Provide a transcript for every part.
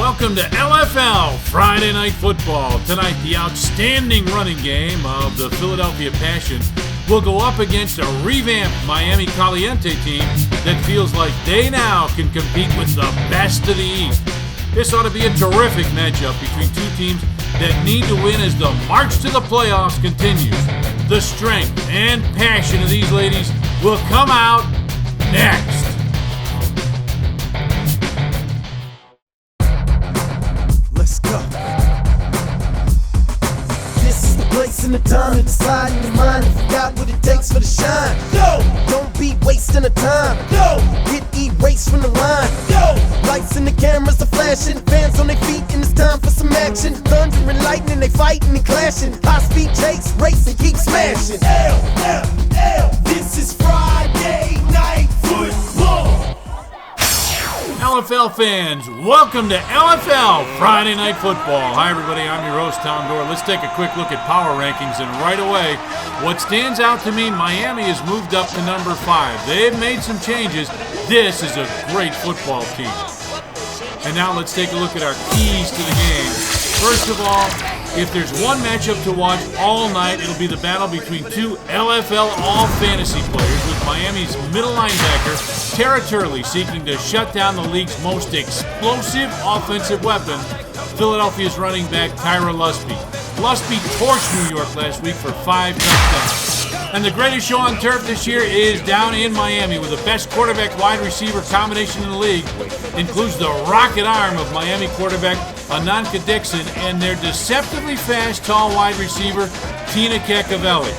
Welcome to LFL Friday Night Football. Tonight, the outstanding running game of the Philadelphia Passion will go up against a revamped Miami Caliente team that feels like they now can compete with the best of the East. This ought to be a terrific matchup between two teams that need to win as the march to the playoffs continues. The strength and passion of these ladies will come out next. In the time to decide in your mind if you got what it takes for the shine. Yo, don't be wasting the time. Yo, get erased from the line. Yo, lights and the cameras are flashing, fans on their feet and it's time for some action. Thunder and lightning, they fighting and clashing. High speed chase, race and keep smashing. L, this is Friday Night Football. LFL fans, welcome to LFL Friday Night Football. Hi everybody, I'm your host Tom Dorr. Let's take a quick look at power rankings, and right away, what stands out to me, Miami has moved up to number 5. They've made some changes. This is a great football team. And now let's take a look at our keys to the game. First of all, if there's one matchup to watch all night, it'll be the battle between two LFL all-fantasy players, with Miami's middle linebacker, Tara Turley, seeking to shut down the league's most explosive offensive weapon, Philadelphia's running back, Tyra Lusby. Lusby torched New York last week for 5 touchdowns. And the greatest show on turf this year is down in Miami, with the best quarterback-wide receiver combination in the league. Includes the rocket arm of Miami quarterback Ananka Dixon and their deceptively fast, tall wide receiver, Tina Cacavelli.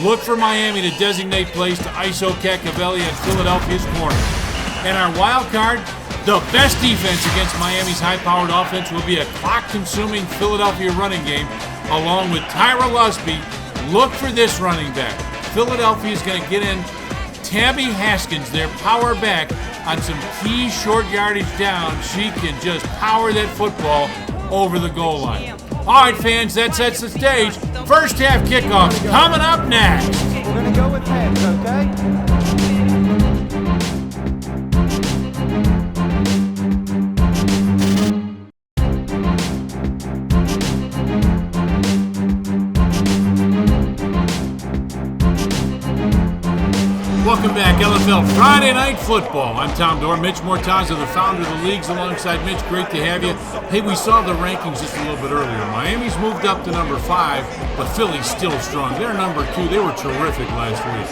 Look for Miami to designate plays to ISO Cacavelli at Philadelphia's corner. And our wild card, the best defense against Miami's high-powered offense will be a clock-consuming Philadelphia running game, along with Tyra Lusby. Look for this running back. Philadelphia is going to get in Tabby Haskins, their power back, on some key short yardage down. She can just power that football over the goal line. All right, fans, that sets the stage. First half kickoff coming up next. We're going to go with heads, okay? Welcome back, LFL Friday Night Football. I'm Tom Dorr. Mitch Mortaza, the founder of the leagues, alongside Mitch. Great to have you. Hey, we saw the rankings just a little bit earlier. Miami's moved up to number 5, but Philly's still strong. They're number 2. They were terrific last week.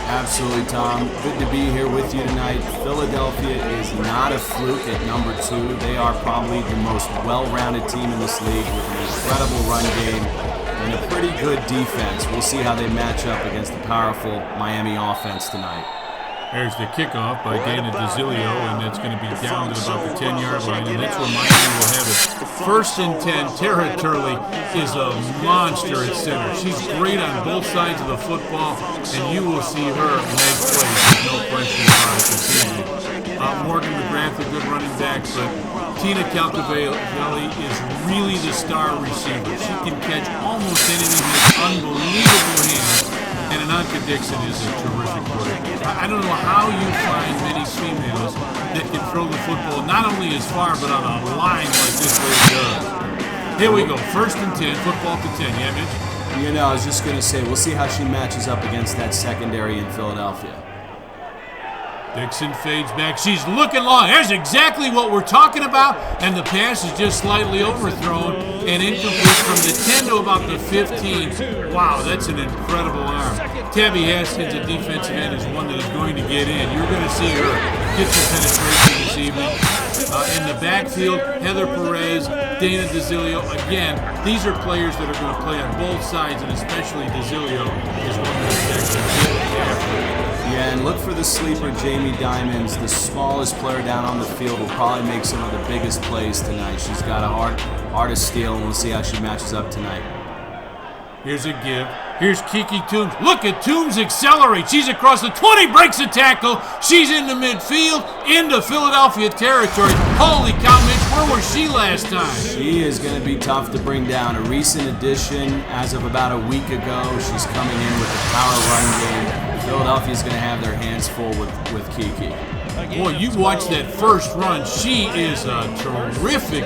Absolutely, Tom. Good to be here with you tonight. Philadelphia is not a fluke at number 2. They are probably the most well-rounded team in this league, with an incredible run game and a pretty good defense. We'll see how they match up against the powerful Miami offense tonight. There's the kickoff by Dana DeZilio, and it's going to be down to about the 10-yard line, and that's where Miami will have it. First and 10, Tara Turley is a monster at center. She's great on both sides of the football, and you will see her make plays, no question about it this evening. Morgan McGrath, a good running back, but Tina Cacavelli is really the star receiver. She can catch almost anything with unbelievable hands, and Ananka Dixon is a terrific quarterback. I don't know how you find many females that can throw the football not only as far, but on a line like this lady does. Here we go, first and 10, football to 10. Yeah, Mitch? You know, I was just going to say, we'll see how she matches up against that secondary in Philadelphia. Dixon fades back. She's looking long. There's exactly what we're talking about. And the pass is just slightly overthrown and incomplete from the 10 to about the 15. Wow, that's an incredible arm. Tabby Haskins, a defensive end, is one that is going to get in. You're going to see her get some penetration this evening. In the backfield, Heather Perez, Dana DeZilio. Again, these are players that are going to play on both sides, and especially DeZilio is one that's actually get after. Yeah, and look for the sleeper, Jamie Dimons, the smallest player down on the field, will probably make some of the biggest plays tonight. She's got a heart of steel, and we'll see how she matches up tonight. Here's a give. Here's Kiki Toombs. Look at Toombs accelerate. She's across the 20, breaks a tackle. She's into midfield, into Philadelphia territory. Holy cow, Mitch, where was she last time? She is going to be tough to bring down. A recent addition as of about a week ago. She's coming in with a power run game. Philadelphia's going to have their hands full with Kiki. Boy, you watch that first run. She is a terrific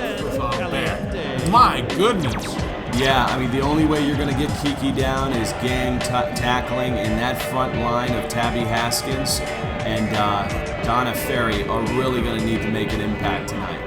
back. My goodness. Yeah, I mean, the only way you're going to get Kiki down is gang tackling in that front line of Tabby Haskins and Donna Ferry are really going to need to make an impact tonight.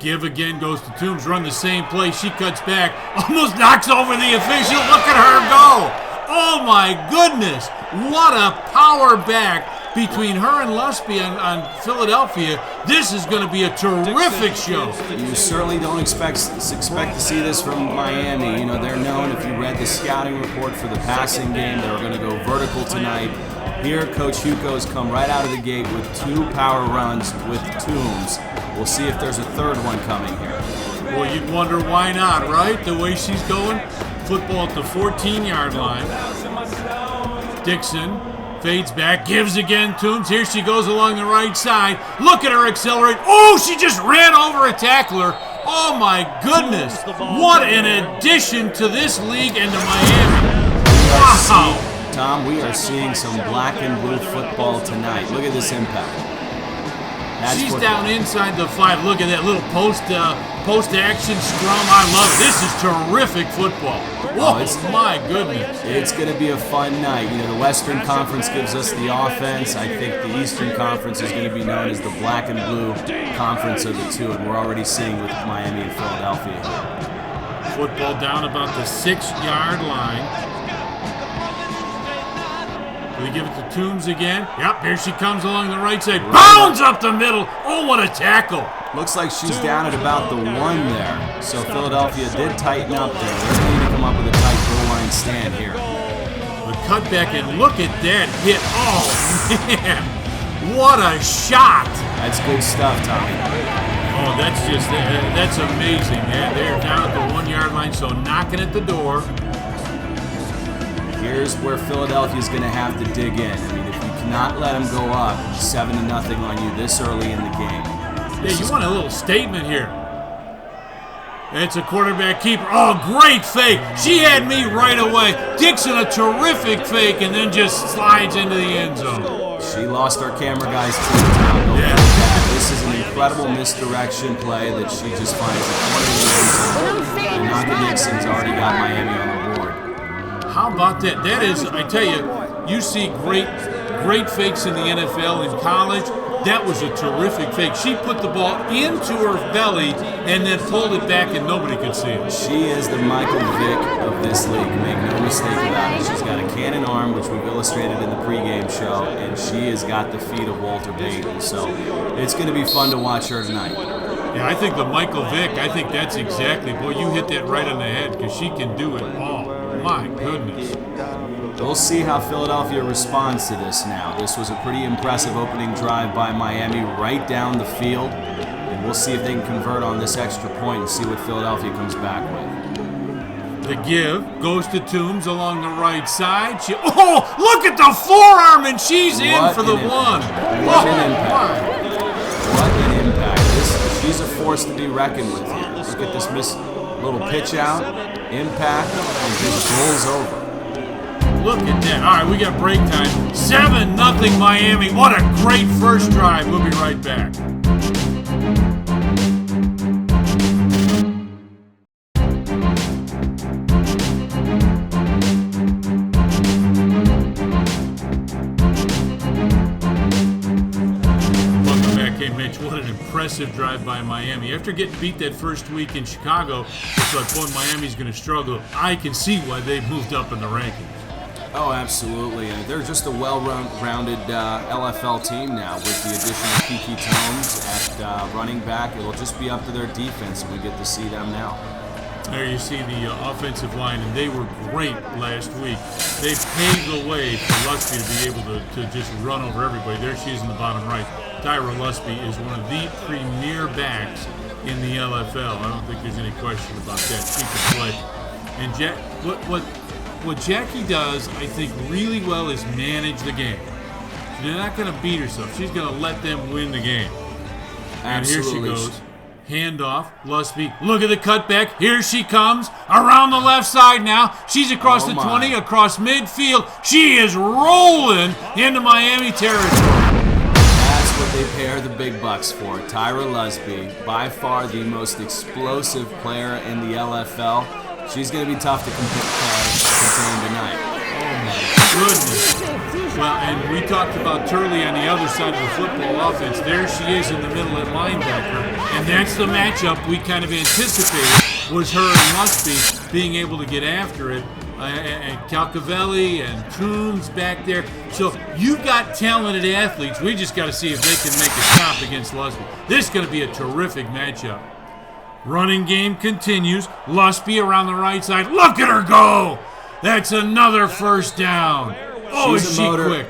Give again goes to Toombs. Run the same play. She cuts back. Almost knocks over the official. Look at her go. Oh, my goodness. What a power back between her and Lusby on Philadelphia. This is going to be a terrific show. You certainly don't expect to see this from Miami. You know, they're known, if you read the scouting report for the passing game, they were going to go vertical tonight. Here, Coach Hugo's come right out of the gate with 2 power runs with Toombs. We'll see if there's a third one coming here. Well, you'd wonder why not, right? The way she's going. Football at the 14-yard line. Dixon fades back, gives again, Toombs. Here she goes along the right side. Look at her accelerate. Oh, she just ran over a tackler. Oh, my goodness. What an addition to this league and to Miami. Wow. Tom, we are seeing some black and blue football tonight. Look at this impact. She's down inside the 5. Look at that little post-action scrum. I love it. This is terrific football. Oh, my goodness. It's going to be a fun night. You know, the Western Conference gives us the offense. I think the Eastern Conference is going to be known as the black and blue conference of the two, and we're already seeing with Miami and Philadelphia. Football down about the 6-yard line. We give it to Toombs again. Yep, here she comes along the right side. Bounds up the middle. Oh, what a tackle. Looks like she's down at about the 1 there. So Philadelphia did tighten up there. They're going to come up with a tight goal line stand here. The cutback, and look at that hit. Oh, man. What a shot. That's good stuff, Tommy. Oh, that's amazing. They're down at the 1-yard line, so knocking at the door. Here's where Philadelphia is going to have to dig in. I mean, if you cannot let them go up 7-0 on you this early in the game. Yeah, you want a little statement here. It's a quarterback keeper. Oh, great fake. She had me right away. Dixon, a terrific fake, and then just slides into the end zone. She lost our camera guys too, Tom. Yeah. This is an incredible misdirection play that she just finds the corner of the end zone. And Naka Dixon's already got Miami on the board. How about that? That is, I tell you, you see great fakes in the NFL, in college. That was a terrific fake. She put the ball into her belly and then pulled it back and nobody could see it. She is the Michael Vick of this league, make no mistake about it. She's got a cannon arm, which we've illustrated in the pregame show, and she has got the feet of Walter Payton. So it's going to be fun to watch her tonight. Yeah, I think the Michael Vick, I think that's exactly, boy, you hit that right on the head because she can do it all. My goodness. We'll see how Philadelphia responds to this now. This was a pretty impressive opening drive by Miami right down the field. And we'll see if they can convert on this extra point and see what Philadelphia comes back with. The give goes to Toombs along the right side. Look at the forearm, and she's in for the one. What an impact. What an impact. She's a force to be reckoned with here. Look at this little pitch out, impact, and just rolls over. Look at that. All right, we got break time. 7-0 Miami. What a great first drive. We'll be right back. Welcome back. Hey, Mitch, what an impressive drive by Miami. After getting beat that first week in Chicago, it's like, boy, Miami's going to struggle. I can see why they've moved up in the rankings. Oh, absolutely. They're just a well-rounded LFL team now with the addition of Kiki Toombs at running back. It'll just be up to their defense, and we get to see them now. There you see the offensive line, and they were great last week. They paved the way for Lusby to be able to just run over everybody. There she is in the bottom right. Tyra Lusby is one of the premier backs in the LFL. I don't think there's any question about that. She can play. And what Jackie does, I think, really well is manage the game. She's not going to beat herself. She's going to let them win the game. And Absolutely. Here she goes. Handoff, Lusby. Look at the cutback. Here she comes around the left side now. She's across the 20, across midfield. She is rolling into Miami territory. That's they pay her the big bucks for. Tyra Lusby, by far the most explosive player in the LFL. She's going to be tough to contain tonight. Goodness. Well, and we talked about Turley on the other side of the football offense. There she is in the middle at linebacker. And that's the matchup we kind of anticipated, was her and Lusby being able to get after it. And Calcavelli and Toombs back there. So you've got talented athletes. We just got to see if they can make a stop against Lusby. This is going to be a terrific matchup. Running game continues. Lusby around the right side. Look at her go! That's another first down. Oh, She's is she quick?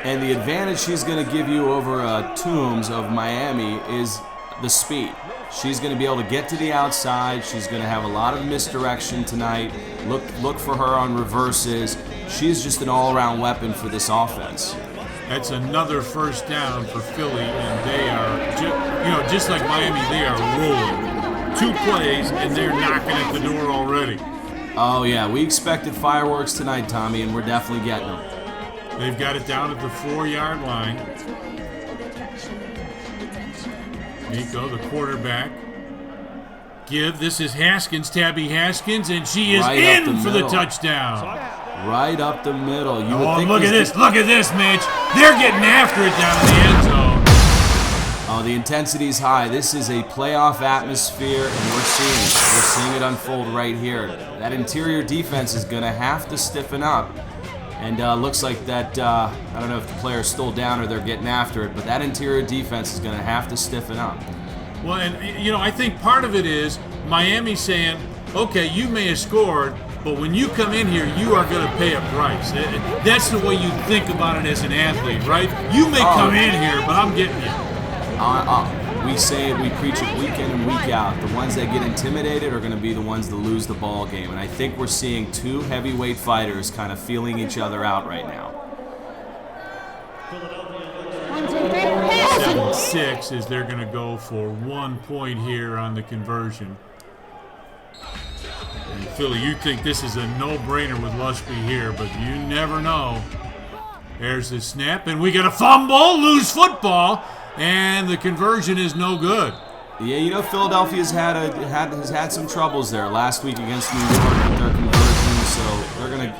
And the advantage she's going to give you over Toombs of Miami is the speed. She's going to be able to get to the outside. She's going to have a lot of misdirection tonight. Look for her on reverses. She's just an all-around weapon for this offense. That's another first down for Philly, and they are, just like Miami, they are rolling. 2 plays, and they're knocking at the door already. Oh, yeah. We expected fireworks tonight, Tommy, and we're definitely getting them. They've got it down at the 4-yard line. Nico, the quarterback. This is Haskins, Tabby Haskins, and she is in for the touchdown. Right up the middle. Look at this, Mitch. They're getting after it down in the end zone. Oh, the intensity's high. This is a playoff atmosphere, and we're seeing it unfold right here. That interior defense is going to have to stiffen up. And looks like that, I don't know if the player's still down or they're getting after it, but that interior defense is going to have to stiffen up. Well, and, I think part of it is Miami saying, okay, you may have scored, but when you come in here, you are going to pay a price. That's the way you think about it as an athlete, right? You may come in here, but I'm getting you. We say it, we preach it week in and week out. The ones that get intimidated are going to be the ones that lose the ball game. And I think we're seeing 2 heavyweight fighters kind of feeling each other out right now. 7-6 is they're going to go for 1 point here on the conversion. And Philly, you think this is a no-brainer with Lusby here, but you never know. There's the snap, and we get a fumble, lose football. And the conversion is no good. Yeah, Philadelphia's had some troubles there last week against New York with their conversion, so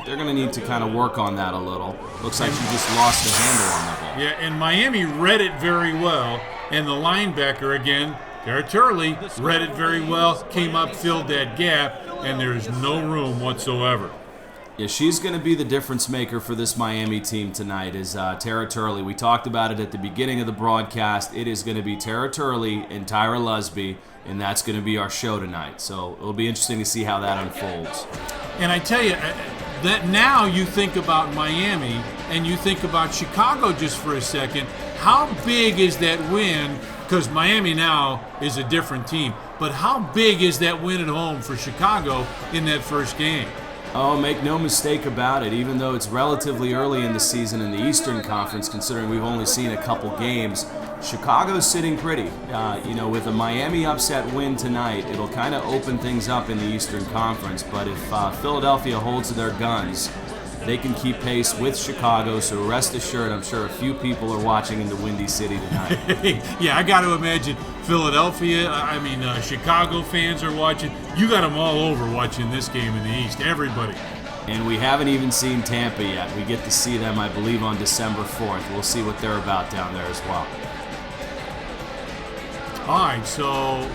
they're gonna need to kind of work on that a little. Looks like she just lost the handle on that ball. Yeah, and Miami read it very well, and the linebacker again, Tara Turley, read it very well, came up, filled that gap, and there's no room whatsoever. Yeah, she's going to be the difference maker for this Miami team tonight is Tara Turley. We talked about it at the beginning of the broadcast. It is going to be Tara Turley and Tyra Lusby, and that's going to be our show tonight. So it'll be interesting to see how that unfolds. And I tell you, that now you think about Miami and you think about Chicago just for a second. How big is that win? Because Miami now is a different team. But how big is that win at home for Chicago in that first game? Oh, make no mistake about it. Even though it's relatively early in the season in the Eastern Conference, considering we've only seen a couple games, Chicago's sitting pretty. With a Miami upset win tonight, it'll kind of open things up in the Eastern Conference. But if Philadelphia holds to their guns, they can keep pace with Chicago. So rest assured, I'm sure a few people are watching in the Windy City tonight. Yeah, I got to imagine Chicago fans are watching. You got them all over watching this game in the East. Everybody. And we haven't even seen Tampa yet. We get to see them, I believe, on December 4th. We'll see what they're about down there as well. All right, so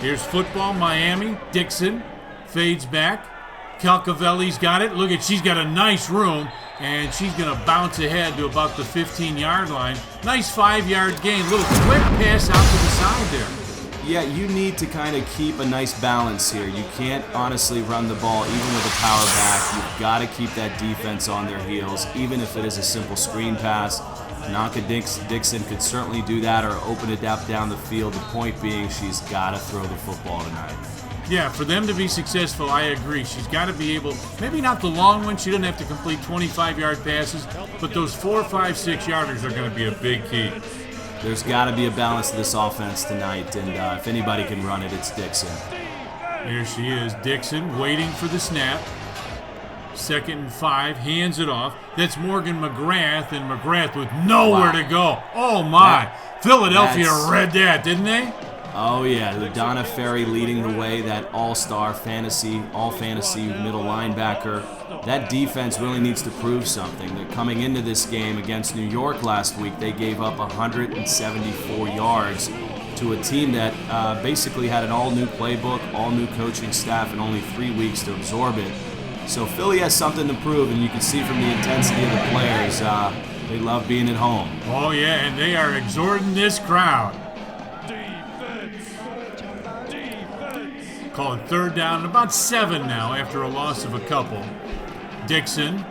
here's football. Miami, Dixon fades back. Calcavelli's got it. Look she's got a nice room, and she's going to bounce ahead to about the 15-yard line. Nice 5-yard gain. Little quick pass out to the side there. Yeah, you need to kind of keep a nice balance here. You can't honestly run the ball even with a power back. You've got to keep that defense on their heels, even if it is a simple screen pass. Naka Dixon could certainly do that or open it up down the field. The point being she's got to throw the football tonight. Yeah, for them to be successful, I agree. She's got to be able, maybe not the long one, she doesn't have to complete 25-yard passes, but those 4, 5, 6-yarders are going to be a big key. There's got to be a balance to this offense tonight, and if anybody can run it, it's Dixon. Here she is, Dixon, waiting for the snap. 2nd and 5, hands it off. That's Morgan McGrath, and McGrath with nowhere to go. Oh, my. Philadelphia read that, didn't they? Oh, yeah. The Donna Ferry leading the way, that all-star fantasy, all-fantasy middle linebacker. That defense really needs to prove something. They're coming into this game against New York last week. They gave up 174 yards to a team that basically had an all-new playbook, all-new coaching staff, and only 3 weeks to absorb it. So Philly has something to prove, and you can see from the intensity of the players, they love being at home. Oh, yeah, and they are exhorting this crowd. Call it 3rd down and about 7 now after a loss of a couple. Dixon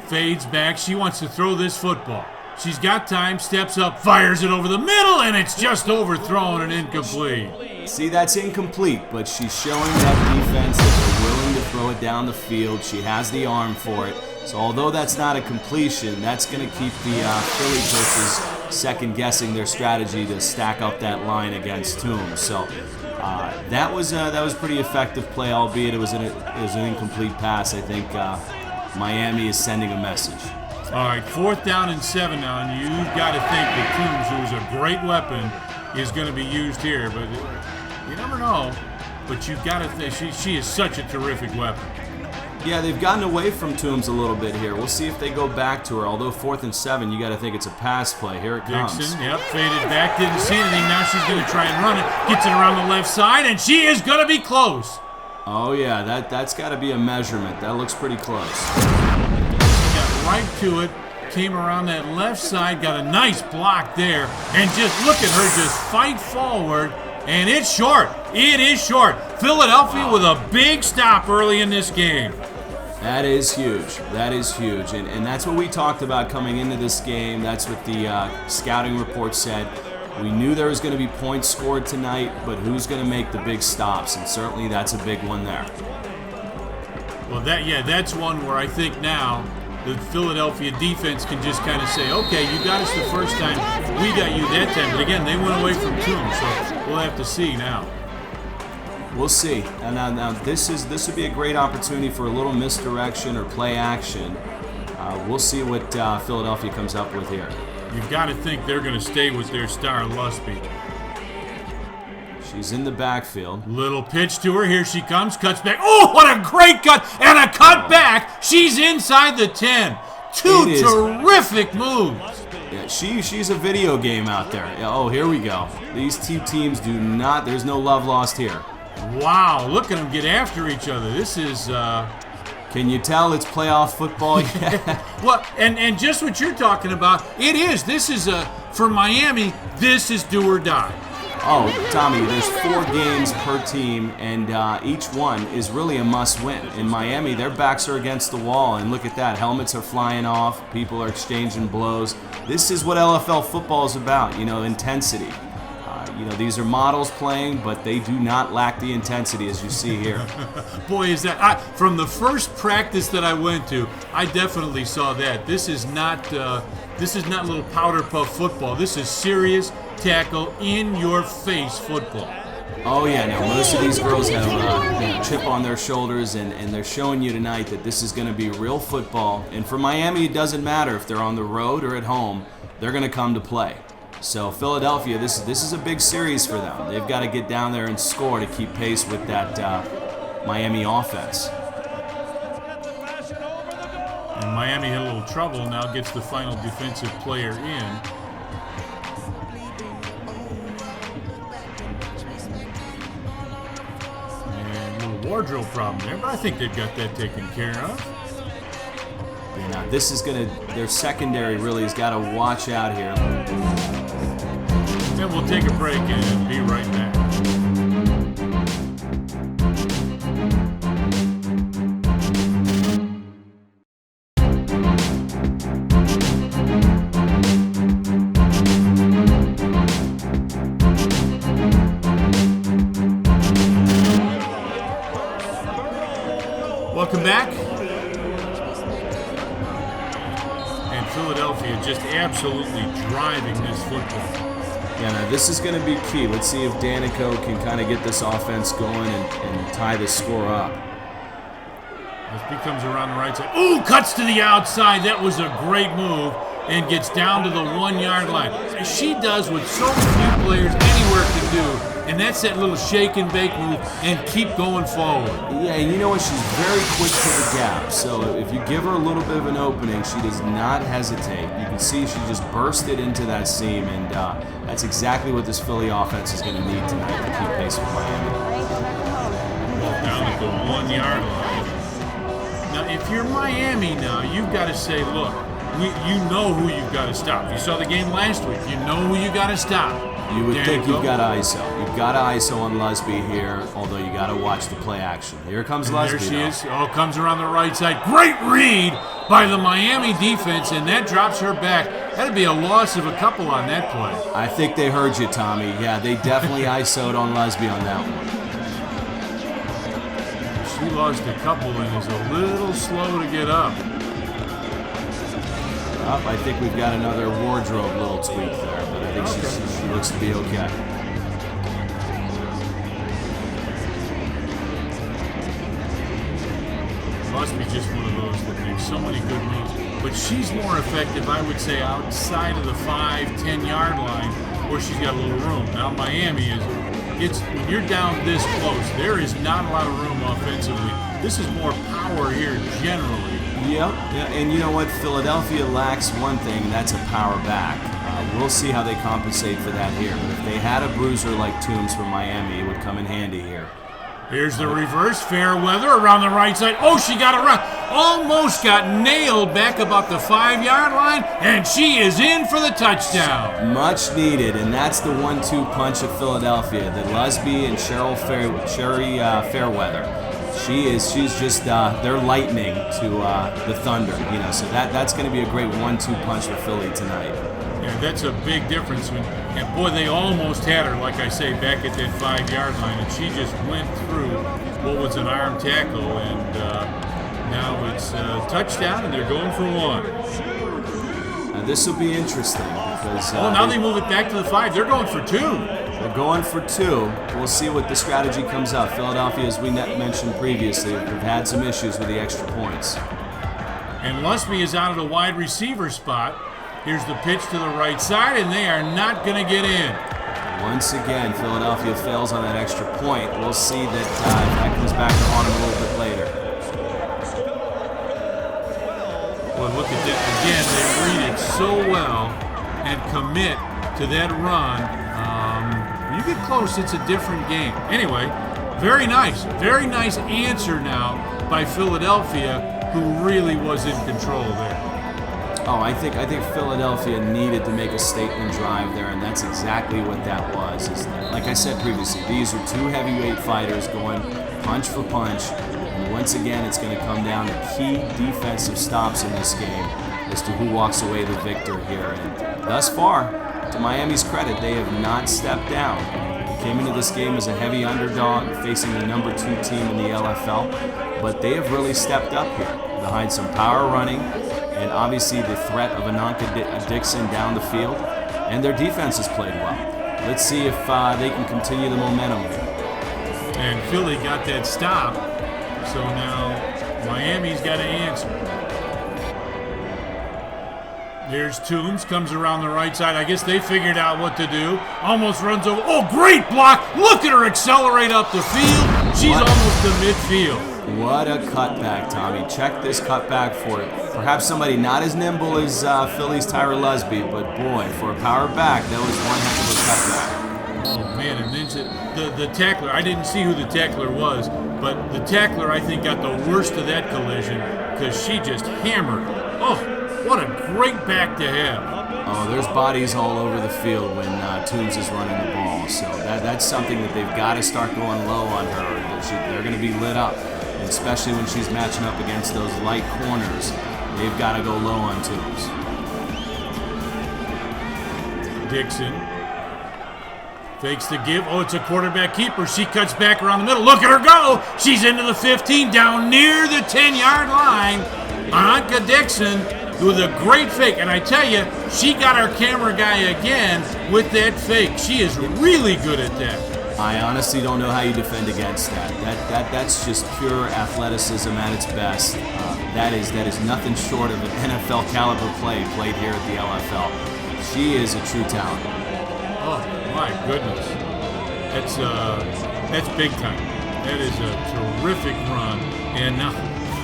fades back. She wants to throw this football. She's got time, steps up, fires it over the middle, and it's just overthrown and incomplete. See, that's incomplete, but she's showing that defense that they're willing to throw it down the field. She has the arm for it. So although that's not a completion, that's going to keep the Philly coaches second-guessing their strategy to stack up that line against Toombs. So that was pretty effective play, albeit it was an incomplete pass. I think Miami is sending a message. All right, 4th down and 7 now, and you've got to think that Toombs, who is a great weapon, is going to be used here. But you never know. But you've got to think she is such a terrific weapon. Yeah, they've gotten away from Toombs a little bit here. We'll see if they go back to her. Although 4th and 7, you got to think it's a pass play. Here it comes. Dixon, yep, faded back, didn't see anything. Now she's going to try and run it. Gets it around the left side, and she is going to be close. Oh, yeah, that's got to be a measurement. That looks pretty close. Got right to it, came around that left side, got a nice block there, and just look at her just fight forward, and it's short. It is short. Philadelphia with a big stop early in this game. That is huge. That is huge. And that's what we talked about coming into this game. That's what the scouting report said. We knew there was going to be points scored tonight, but who's going to make the big stops? And certainly that's a big one there. Well, that's one where I think now the Philadelphia defense can just kind of say, okay, you got us the first time, we got you that time. But again, they went away from Toombs, so we'll have to see now. We'll see. And now this would be a great opportunity for a little misdirection or play action. We'll see what Philadelphia comes up with here. You've got to think they're going to stay with their star, Lusby. She's in the backfield. Little pitch to her. Here she comes. Cuts back. Oh, what a great cut. And a cut back. She's inside the 10. Two terrific moves. Yeah, she's a video game out there. Oh, here we go. These two teams there's no love lost here. Wow, look at them get after each other. This is... Can you tell it's playoff football? Yeah. Well, and just what you're talking about, it is. This is, for Miami, this is do or die. Oh, Tommy, there's 4 games per team, and each one is really a must-win. In Miami, their backs are against the wall, and look at that. Helmets are flying off. People are exchanging blows. This is what LFL football is about, intensity. These are models playing, but they do not lack the intensity as you see here. Boy, is that... from the first practice that I went to, I definitely saw that. This is not little powder puff football. This is serious tackle, in-your-face football. Oh, yeah. Now, most of these girls have a chip on their shoulders, and they're showing you tonight that this is going to be real football. And for Miami, it doesn't matter if they're on the road or at home. They're going to come to play. So Philadelphia, this is a big series for them. They've got to get down there and score to keep pace with that Miami offense. And Miami had a little trouble, now gets the final defensive player in. And a little wardrobe problem there, but I think they've got that taken care of. Now this is their secondary really has got to watch out here. Then we'll take a break and be right back. Welcome back. And Philadelphia just absolutely driving this football. Yeah, now this is going to be key. Let's see if Danico can kind of get this offense going and tie the score up. Lusby comes around the right side. Ooh, cuts to the outside. That was a great move and gets down to the 1 yard line. And she does what so few players anywhere can do, and that's that little shake and bake move and keep going forward. Yeah, and you know what? She's very quick to the gap. So if you give her a little bit of an opening, she does not hesitate. You can see she just bursted into that seam, and that's exactly what this Philly offense is going to need tonight to keep pace with Miami. Down at the 1 yard line. Now, if you're Miami now, you've got to say, look, you know who you've got to stop. You saw the game last week. You know who you got to stop. You would think you've got ISO. You've got ISO on Lusby here, although you got to watch the play action. Here comes Lusby. There she is. Oh, comes around the right side. Great read by the Miami defense, and that drops her back. That'd be a loss of a couple on that play. I think they heard you, Tommy. Yeah, they definitely ISO'd on Lusby on that one. She lost a couple and is a little slow to get up. I think we've got another wardrobe little tweak there, but I think she looks to be okay. Must be just one of those that makes so many good moves. But she's more effective, I would say, outside of the 5-10 yard line where she's got a little room. Now Miami when you're down this close, there is not a lot of room offensively. This is more power here generally. Yeah, and you know what? Philadelphia lacks one thing, and that's a power back. We'll see how they compensate for that here. But if they had a bruiser like Toombs from Miami, it would come in handy here. Here's the reverse. Fairweather around the right side. Oh, she got around. Almost got nailed back about the 5 yard line, and she is in for the touchdown. Much needed, and that's the 1-2 punch of Philadelphia. The Lusby and Sherry Fairweather. She's just they're lightning to the Thunder, So that's going to be a great 1-2 punch for Philly tonight. Yeah, that's a big difference. And boy, they almost had her, like I say, back at that 5 yard line, and she just went through what was an arm tackle, and now it's a touchdown, and they're going for 1. Now this will be interesting because now they move it back to the 5. They're going for 2. They're going for 2. We'll see what the strategy comes out. Philadelphia, as we mentioned previously, have had some issues with the extra points. And Lusby is out of the wide receiver spot. Here's the pitch to the right side, and they are not going to get in. Once again, Philadelphia fails on that extra point. We'll see that comes back to haunt them a little bit later. Well, look at that. Again, they read it so well and commit to that run. When you get close, it's a different game. Anyway, very nice answer now by Philadelphia, who really was in control there. Oh, I think Philadelphia needed to make a statement drive there, and that's exactly what that was. Like I said previously, these are 2 heavyweight fighters going punch for punch, and once again, it's going to come down to key defensive stops in this game as to who walks away the victor here. And thus far, to Miami's credit, they have not stepped down. They came into this game as a heavy underdog, facing the number 2 team in the LFL, but they have really stepped up here behind some power running, and obviously the threat of Ananka Dixon down the field, and their defense has played well. Let's see if they can continue the momentum here. And Philly got that stop, so now Miami's got to answer. There's Toombs, comes around the right side. I guess they figured out what to do. Almost runs over. Oh, great block! Look at her accelerate up the field. She's almost to midfield. What a cutback, Tommy. Check this cutback for perhaps somebody not as nimble as Philly's Tyra Lusby, but boy, for a power back, that was one heck of a cutback. Oh, man, and then the tackler, I didn't see who the tackler was, but the tackler, I think, got the worst of that collision because she just hammered. Oh, what a great back to have. Oh, there's bodies all over the field when Toombs is running the ball, so that's something that they've got to start going low on her. They're going to be lit up. Especially when she's matching up against those light corners, they've got to go low on Toombs. Dixon fakes the give. Oh, it's a quarterback keeper. She cuts back around the middle. Look at her go. She's into the 15, down near the 10-yard line. Ananka Dixon with a great fake. And I tell you, she got our camera guy again with that fake. She is really good at that. I honestly don't know how you defend against that. That's just pure athleticism at its best. That is nothing short of an NFL caliber play played here at the LFL. She is a true talent. Oh my goodness, that's big time. That is a terrific run, and now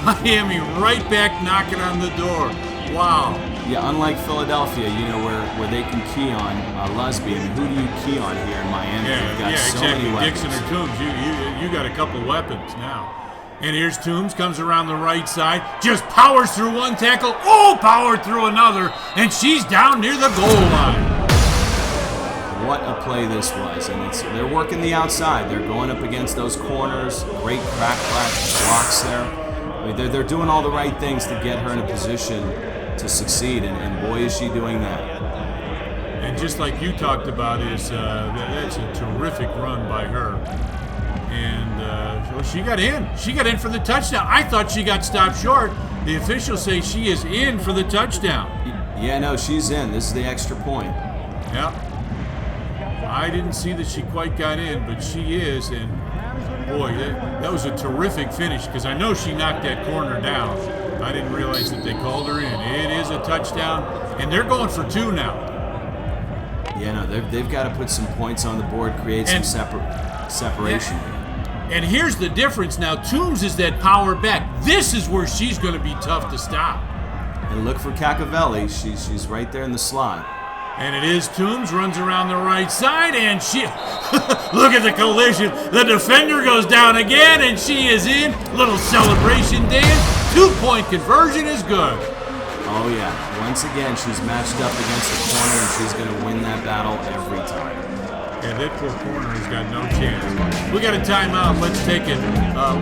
Miami right back knocking on the door. Wow. Yeah, unlike Philadelphia, where they can key on Lusby. I mean, who do you key on here in Miami? You've got so exactly. many weapons. Dixon or Toombs, you got a couple weapons now. And here's Toombs, comes around the right side, just powers through one tackle, powered through another, and she's down near the goal line. What a play this was, and they're working the outside. They're going up against those corners, great crack blocks there. I mean, they're doing all the right things to get her in a position to succeed, and boy, is she doing that. And just like you talked about, that's a terrific run by her. And she got in. She got in for the touchdown. I thought she got stopped short. The officials say she is in for the touchdown. Yeah, no, she's in. This is the extra point. Yep. I didn't see that she quite got in, but she is. And boy, that was a terrific finish because I know she knocked that corner down. I didn't realize that they called her in. It is a touchdown, and they're going for 2 now. Yeah, no, they've got to put some points on the board, create some separation. And here's the difference now. Toombs is that power back. This is where she's going to be tough to stop. And look for Cacavelli. She's right there in the slot. And it is Toombs, runs around the right side, and she... Look at the collision. The defender goes down again, and she is in. Little celebration dance. 2-point conversion is good. Oh, yeah. Once again, she's matched up against the corner, and she's going to win that battle every time. Yeah, that poor corner has got no chance. We got a timeout. Let's take it.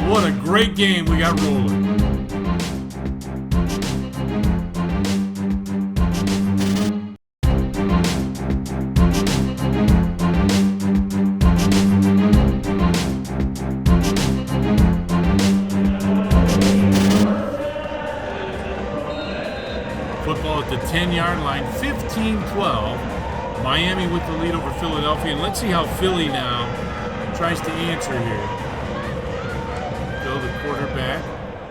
What a great game we got rolling. Football at the 10-yard line, 15-12. Miami with the lead over Philadelphia. And let's see how Philly now tries to answer here. Go the quarterback.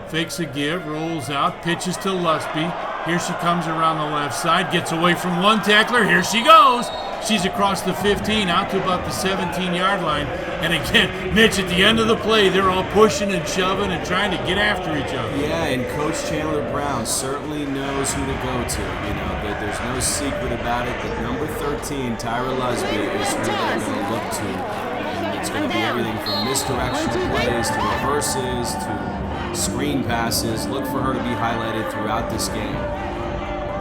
Fakes a give, rolls out, pitches to Lusby. Here she comes around the left side, gets away from one tackler. Here she goes. She's across the 15, out to about the 17-yard line. And again, Mitch, at the end of the play, they're all pushing and shoving and trying to get after each other. Yeah, and Coach Chandler Brown certainly knows who to go to. There's no secret about it. That number 13, Tyra Lusby, is who they're going to look to. And it's going to be everything from misdirection plays to reverses to screen passes. Look for her to be highlighted throughout this game.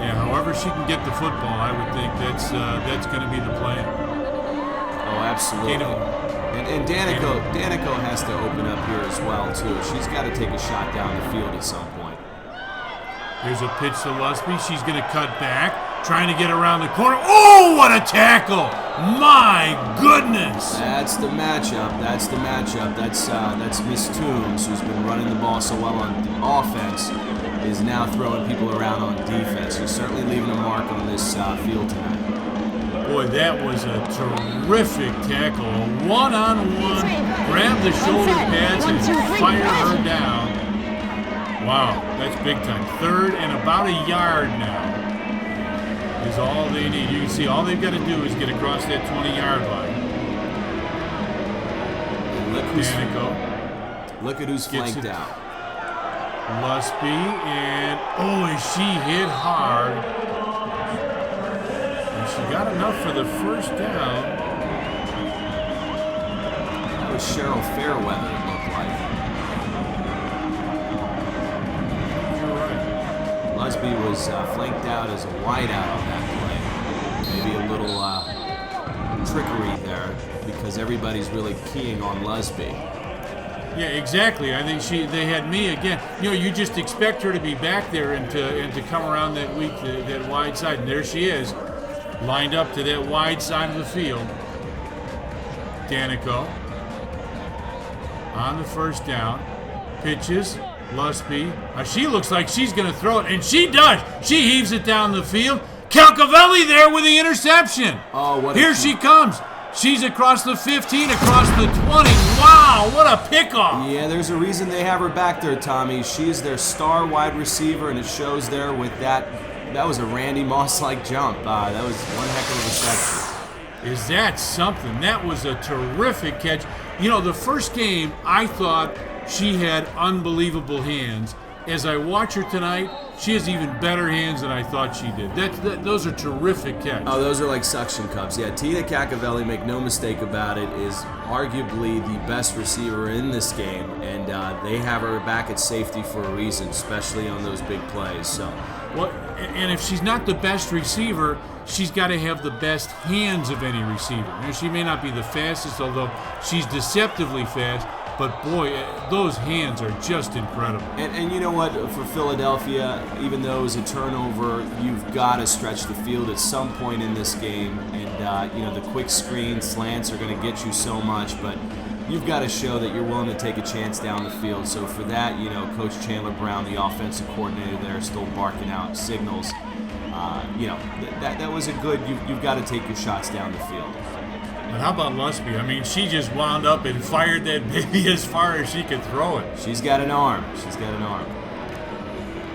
Yeah, however she can get the football, I would think that's going to be the plan. Oh, absolutely. And Danico has to open up here as well, too. She's got to take a shot down the field at some point. Here's a pitch to Lusby. She's going to cut back, trying to get around the corner. Oh, what a tackle! My goodness! That's the matchup. That's Miss Toombs, who's been running the ball so well on the offense, is now throwing people around on defense. She's certainly leaving a mark on this field tonight. Boy, that was a terrific tackle. A one-on-one, grab the shoulder pads and fire her down. Wow, that's big time. 3rd and about a yard now is all they need. You can see all they've got to do is get across that 20-yard line. Look at who's flanked out. Lusby, and is she hit hard. And she got enough for the first down. That was Cheryl Fairweather, it looked like. You're right. Lusby was flanked out as a wideout on that play. Maybe a little trickery there because everybody's really keying on Lusby. Yeah, exactly. I think they had me again. You just expect her to be back there and to come around that wide side, and there she is, lined up to that wide side of the field. Danico on the first down, pitches. Lusby. She looks like she's going to throw it, and she does. She heaves it down the field. Calcavelli there with the interception. Oh, what! Here she comes. She's across the 15, across the 20. Wow, what a pickoff. Yeah, there's a reason they have her back there, Tommy. She's their star wide receiver, and it shows there with that. That was a Randy Moss-like jump. That was one heck of a reception. Is that something? That was a terrific catch. You know, the first game, I thought she had unbelievable hands. As I watch her tonight, she has even better hands than I thought she did. Those are terrific catches. Oh, those are like suction cups. Yeah, Tina Cacavelli, make no mistake about it, is arguably the best receiver in this game, and they have her back at safety for a reason, especially on those big plays. So, well, and if she's not the best receiver, she's got to have the best hands of any receiver. You know, she may not be the fastest, although she's deceptively fast. But boy, those hands are just incredible. And you know what? For Philadelphia, even though it was a turnover, you've got to stretch the field at some point in this game. And you know, the quick screen slants are going to get you so much, but you've got to show that you're willing to take a chance down the field. So for that, you know, Coach Chandler Brown, the offensive coordinator there, still barking out signals. You know, that was a good. You've got to take your shots down the field. But how about Lusby? I mean, she just wound up and fired that baby as far as she could throw it. She's got an arm. She's got an arm.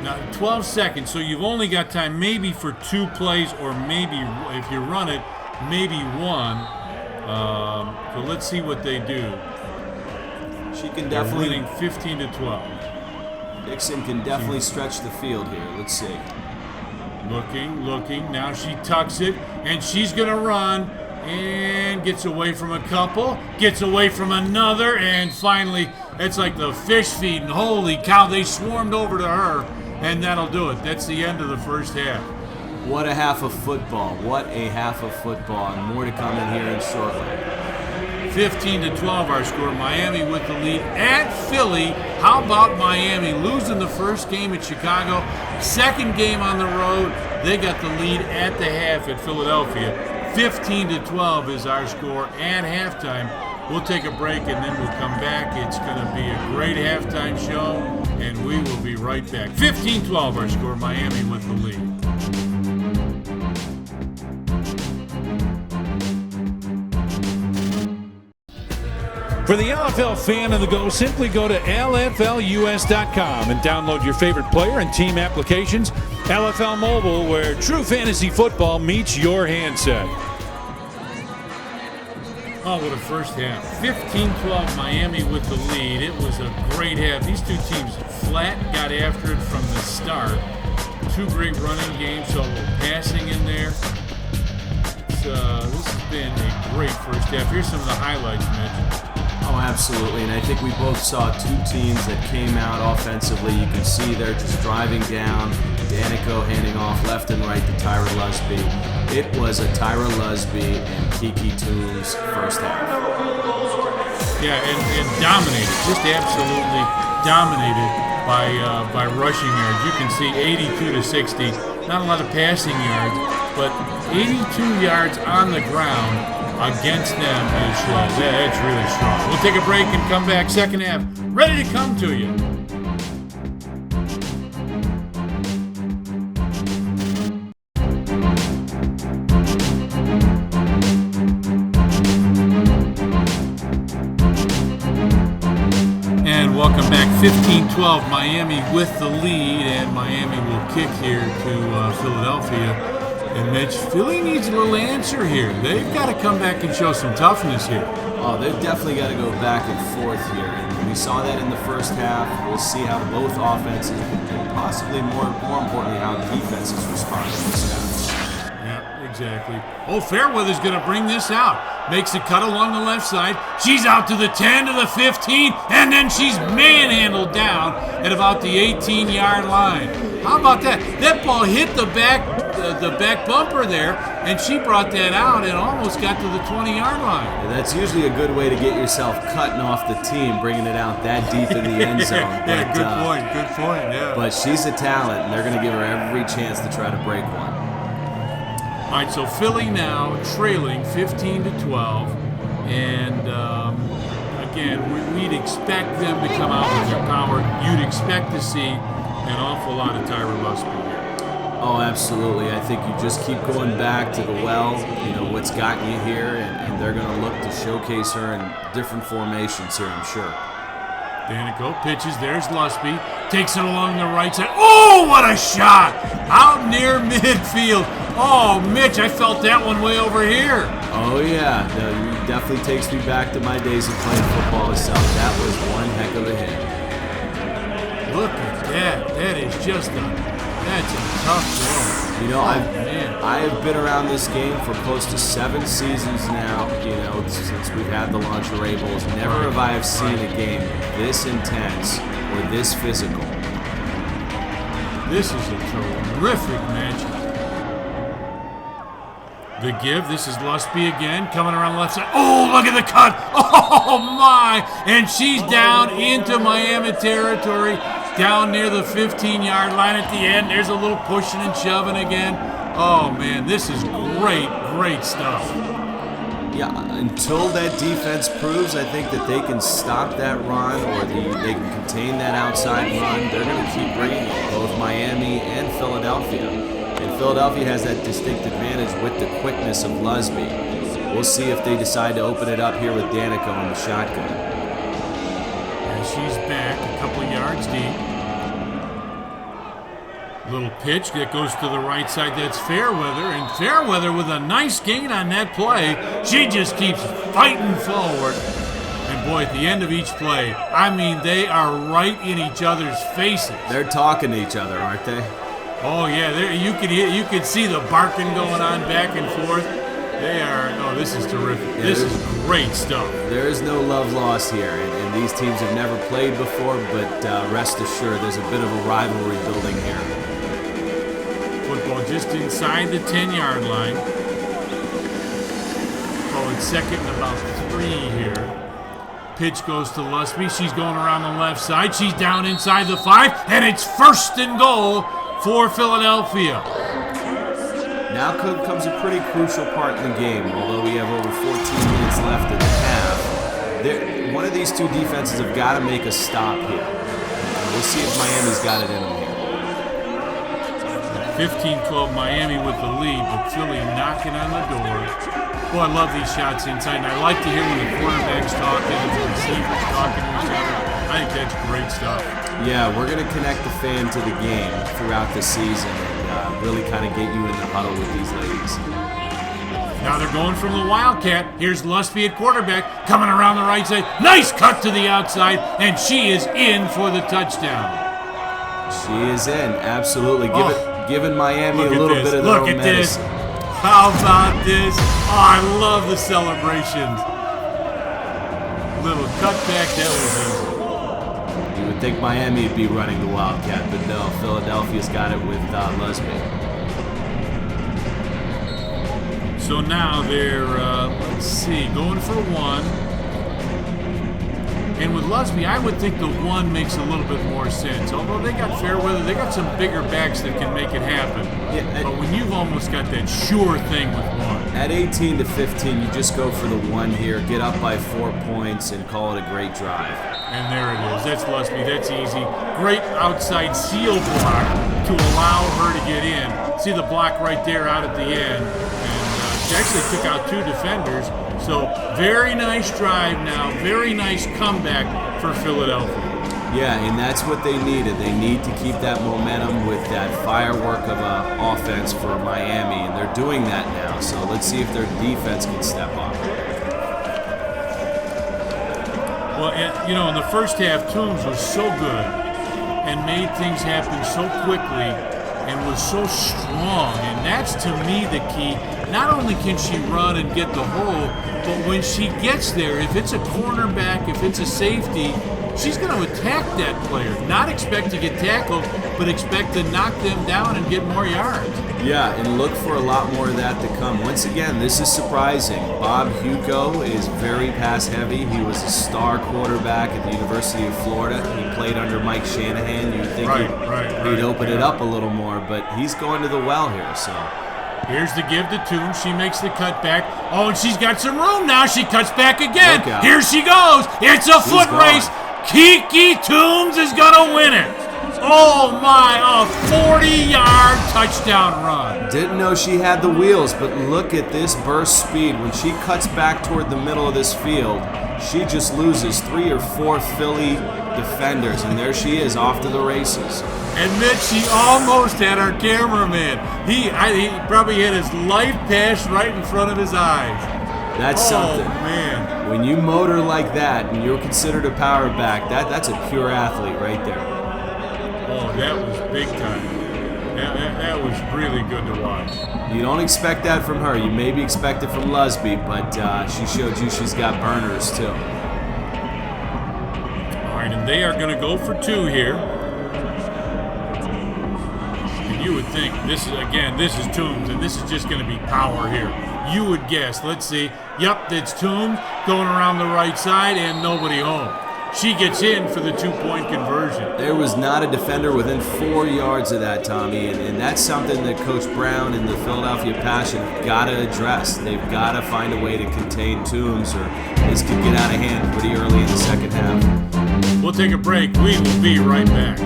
Now, 12 seconds, so you've only got time maybe for 2 plays, or maybe, if you run it, maybe 1. So let's see what they do. She can definitely. They're winning 15 to 12. Dixon can definitely stretch the field here. Let's see. Looking. Now she tucks it, and she's going to run. And gets away from a couple, gets away from another, and finally, it's like the fish feeding. Holy cow, they swarmed over to her, and that'll do it. That's the end of the first half. What a half of football. What a half of football. And more to come in here in shortly. 15 to 12 our score. Miami with the lead at Philly. How about Miami losing the first game at Chicago? Second game on the road. They got the lead at the half at Philadelphia. 15 to 12 is our score at halftime. We'll take a break and then we'll come back. It's going to be a great halftime show, and we will be right back. 15-12 our score. Miami with the lead. For the LFL fan on the go, simply go to LFLUS.com and download your favorite player and team applications. LFL Mobile, where true fantasy football meets your handset. Oh, what a first half. 15-12 Miami with the lead. It was a great half. These two teams flat got after it from the start. 2 great running games, so a little passing in there. This has been a great first half. Here's some of the highlights, Mitch. Oh, absolutely, and I think we both saw 2 teams that came out offensively. You can see they're just driving down. Danico handing off left and right to Tyra Lusby. It was a Tyra Lusby and Kiki Toombs first half. Yeah, and dominated, just absolutely dominated by rushing yards. You can see 82 to 60. Not a lot of passing yards, but 82 yards on the ground against them that's really strong. We'll take a break and come back second half. Ready to come to you. And welcome back. 15-12 Miami with the lead, and Miami will kick here to Philadelphia. And Mitch, Philly needs a little answer here. They've got to come back and show some toughness here. Oh, they've definitely got to go back and forth here. And we saw that in the first half. We'll see how both offenses, and possibly more importantly, how defenses respond to this half. Yeah, exactly. Oh, Fairweather's going to bring this out. Makes a cut along the left side. She's out to the 10, to the 15, and then she's manhandled down at about the 18-yard line. How about that? That ball hit the back bumper there, and she brought that out and almost got to the 20-yard line. Yeah, that's usually a good way to get yourself cutting off the team, bringing it out that deep in the end zone. Yeah, good point, yeah. But she's a talent, and they're going to give her every chance to try to break one. All right, so Philly now trailing 15 to 12, and again, we'd expect them to come out with their power. You'd expect to see an awful lot of Tyra Lusby here. Oh, absolutely. I think you just keep going back to the well, what's gotten you here, and they're going to look to showcase her in different formations here, I'm sure. Danico pitches. There's Lusby. Takes it along the right side. Oh, what a shot! Out near midfield. Oh, Mitch, I felt that one way over here. Oh, yeah. It definitely takes me back to my days of playing football myself. That was one heck of a hit. Look at that. That is that's a tough one. I have been around this game for close to 7 seasons now, since we've had the Lingerie Bowls. Never have I seen a game this intense or this physical. This is a terrific match. The give. This is Lusby again, coming around the left side. Oh, look at the cut. Oh, my. And she's down into Miami territory, down near the 15-yard line at the end. There's a little pushing and shoving again. Oh, man, this is great stuff. Yeah, until that defense proves, I think, that they can stop that run or they can contain that outside run, they're going to keep bringing it, both Miami and Philadelphia. And Philadelphia has that distinct advantage with the quickness of Lusby. We'll see if they decide to open it up here with Danico in the shotgun. And she's back a couple yards deep. Little pitch that goes to the right side. That's Fairweather. And Fairweather with a nice gain on that play. She just keeps fighting forward. And boy, at the end of each play, they are right in each other's faces. They're talking to each other, aren't they? Oh yeah, you could see the barking going on back and forth. This is terrific. Yeah, this is great stuff. There is no love lost here, and these teams have never played before, but rest assured there's a bit of a rivalry building here. Football just inside the 10-yard line. Call it second and about 3 here. Pitch goes to Lusby. She's going around the left side. She's down inside the 5, and it's 1st and goal for Philadelphia. Now comes a pretty crucial part in the game, although we have over 14 minutes left in the half. One of these two defenses have got to make a stop here. We'll see if Miami's got it in them here. 15-12 Miami with the lead, but Philly knocking on the door. Boy, I love these shots inside, and I like to hear when the quarterback's talking and the receivers talking to each other. I think that's great stuff. Yeah, we're going to connect the fan to the game throughout the season and really kind of get you in the huddle with these ladies. Now they're going from the Wildcat. Here's Lusby at quarterback, coming around the right side. Nice cut to the outside, and she is in for the touchdown. She is in, absolutely. Giving Miami a little bit of their own medicine. Look at this. How about this? Oh, I love the celebrations. Little cutback, that was easy. You would think Miami would be running the Wildcat, but no, Philadelphia's got it with Lusby. So now they're, going for 1. And with Lusby, I would think the 1 makes a little bit more sense. Although they got Fairweather, they got some bigger backs that can make it happen. Yeah, but when you've almost got that sure thing with 1. At 18-15, you just go for the 1 here, get up by 4 points, and call it a great drive. And there it is. That's Lusby. That's easy. Great outside seal block to allow her to get in. See the block right there out at the end. And she actually took out 2 defenders. So very nice drive now. Very nice comeback for Philadelphia. Yeah, and that's what they needed. They need to keep that momentum with that firework of an offense for Miami, and they're doing that now. So let's see if their defense can step up. Well, in the first half, Toombs was so good and made things happen so quickly and was so strong. And that's, to me, the key. Not only can she run and get the hole, but when she gets there, if it's a cornerback, if it's a safety, she's going to attack that player. Not expect to get tackled, but expect to knock them down and get more yards. Yeah, and look for a lot more of that to come. Once again, this is surprising. Bob Hugo is very pass-heavy. He was a star quarterback at the University of Florida. He played under Mike Shanahan. You'd think he'd open it up a little more, but he's going to the well here, so... Here's the give to Toombs. She makes the cut back. Oh, and she's got some room now. She cuts back again. Here she goes. It's a foot race. Kiki Toombs is going to win it. Oh my, a 40-yard touchdown run. Didn't know she had the wheels, but look at this burst speed. When she cuts back toward the middle of this field, she just loses 3 or 4 Philly defenders, and there she is off to the races. Admit she almost had our cameraman. He probably had his life pass right in front of his eyes. That's something. Man. When you motor like that and you're considered a power back, that's a pure athlete right there. Oh, that was big time. That was really good to watch. You don't expect that from her. You maybe expect it from Lusby, but she showed you she's got burners too. All right, and they are going to go for 2 here. And you would think this is Toombs, and this is just going to be power here. You would guess. Let's see. Yep, it's Toombs going around the right side and nobody home. She gets in for the 2-point conversion. There was not a defender within 4 yards of that, Tommy, and that's something that Coach Brown and the Philadelphia Passion have got to address. They've got to find a way to contain Toombs, or this could get out of hand pretty early in the second half. We'll take a break. We will be right back.